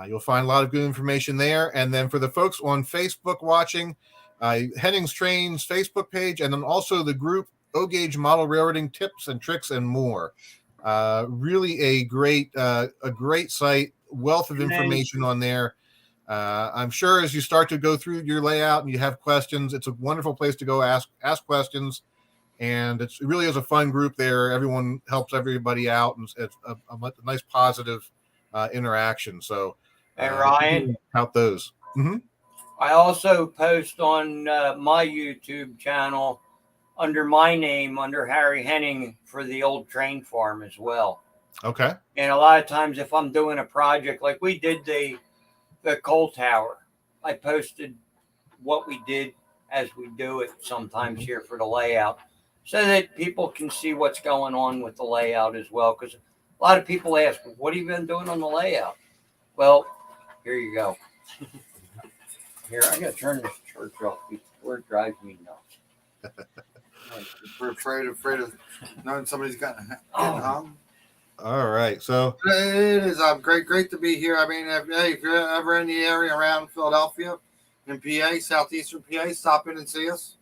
Speaker 1: You'll find a lot of good information there. And then for the folks on Facebook watching, Henning's Trains Facebook page, and then also the group O-Gauge Model Railroading Tips and Tricks and More. Really a great site, wealth of information on there. I'm sure as you start to go through your layout and you have questions, it's a wonderful place to go ask questions. And it really is a fun group there. Everyone helps everybody out, and it's a nice positive interaction. So,
Speaker 3: and Ryan,
Speaker 1: out those. Mm-hmm.
Speaker 3: I also post on my YouTube channel under my name, under Harry Henning, for the old train farm as well.
Speaker 1: Okay.
Speaker 3: And a lot of times, if I'm doing a project like we did the coal tower, I posted what we did as we do it sometimes here for the layout, so that people can see what's going on with the layout as well. Because a lot of people ask, what have you been doing on the layout? Well, here you go. Here, I got to turn this church off before it drives me nuts.
Speaker 4: We're afraid of knowing somebody's getting hung.
Speaker 1: All right. So
Speaker 4: it is great to be here. I mean, if you're ever in the area around Philadelphia, in PA, southeastern PA, stop in and see us.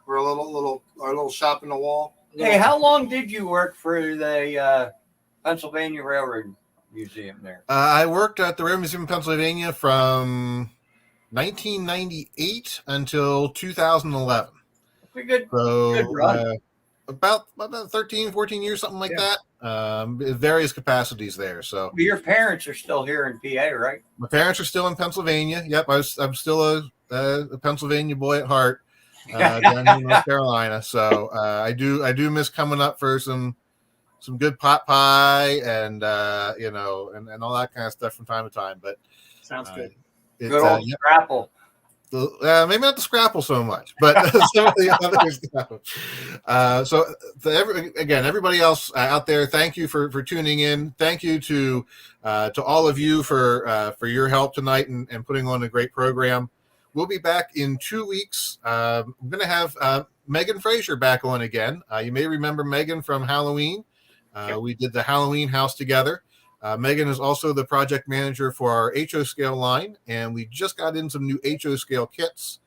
Speaker 4: We're our little shop in the wall.
Speaker 3: Hey, how long did you work for the Pennsylvania Railroad Museum there?
Speaker 1: I worked at the Railroad Museum in Pennsylvania from 1998 until 2011.
Speaker 3: Good
Speaker 1: run. About 13, 14 years, something like that. Various capacities there. So
Speaker 3: your parents are still here in PA, right?
Speaker 1: My parents are still in Pennsylvania. Yep, I'm still a Pennsylvania boy at heart, down here in North Carolina. So I do miss coming up for some good pot pie and and all that kind of stuff from time to time. But
Speaker 2: sounds good.
Speaker 3: Good old scrapple.
Speaker 1: Maybe not the scrapple so much, but some of the other stuff. So everybody else out there, thank you for tuning in. Thank you to all of you for your help tonight and putting on a great program. We'll be back in 2 weeks. I'm going to have Megan Frazier back on again. You may remember Megan from Halloween. We did the Halloween house together. Megan is also the project manager for our HO scale line, and we just got in some new HO scale kits.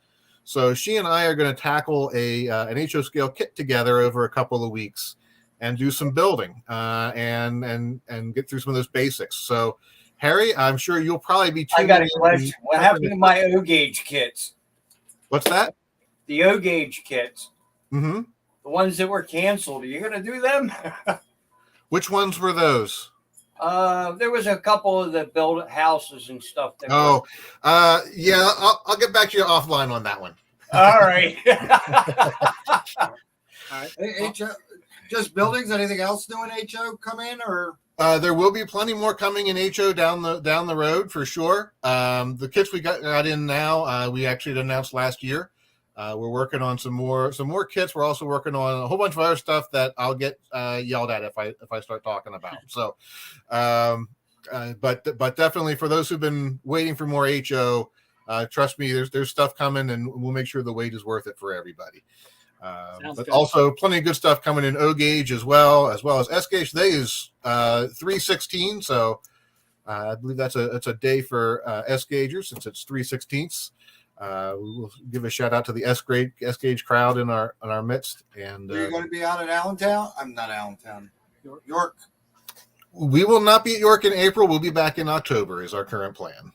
Speaker 1: So she and I are going to tackle an HO scale kit together over a couple of weeks and do some building and get through some of those basics. So Harry, I'm sure you'll probably be.
Speaker 3: I got a question. What happened to my O-Gauge kits?
Speaker 1: What's that?
Speaker 3: The O-Gauge kits.
Speaker 1: Mm-hmm.
Speaker 3: The ones that were canceled. Are you going to do them?
Speaker 1: Which ones were those?
Speaker 3: There was a couple of the build houses and stuff.
Speaker 1: Yeah, I'll get back to you offline on that one.
Speaker 3: All right.
Speaker 4: All right. Hey, HO, just buildings. Anything else new in HO come in, or?
Speaker 1: There will be plenty more coming in HO down the road for sure. The kits we got in now, we actually announced last year. We're working on some more kits. We're also working on a whole bunch of other stuff that I'll get yelled at if I start talking about. So, but definitely for those who've been waiting for more HO, trust me, there's stuff coming, and we'll make sure the wait is worth it for everybody. But good. Also plenty of good stuff coming in O-Gauge as well as S-Gauge. Today is 3/16, so I believe that's a day for S-Gaugers since it's 3/16. We'll give a shout out to the S-Gauge crowd in our midst. And
Speaker 4: you're going to be out at Allentown? I'm not Allentown. York.
Speaker 1: We will not be at York in April. We'll be back in October is our current plan.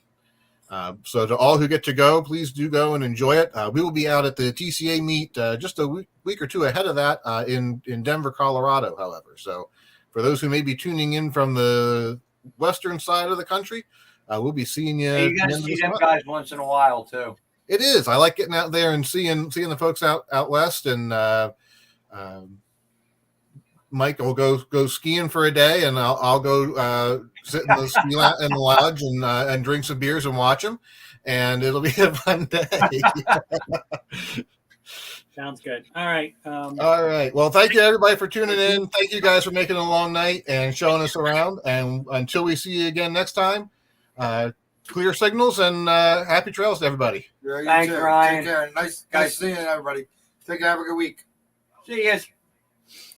Speaker 1: So to all who get to go, please do go and enjoy it. We will be out at the TCA meet just a week or two ahead of that in Denver, Colorado, however. So for those who may be tuning in from the western side of the country, we'll be seeing you.
Speaker 3: Hey, you got to see them guys once in a while, too.
Speaker 1: It is. I like getting out there and seeing the folks out west and Mike will go skiing for a day, and I'll go sit in the in the lodge and drink some beers and watch him, and it'll be a fun day.
Speaker 2: Sounds good. All right.
Speaker 1: All right. Well, thank you everybody for tuning in. Thank you guys for making it a long night and showing us around. And until we see you again next time, clear signals and happy trails to everybody.
Speaker 4: Yeah, you
Speaker 3: Thanks,
Speaker 4: too.
Speaker 3: Ryan.
Speaker 4: Take care. Nice seeing everybody. Take care. Have a good week.
Speaker 3: See you.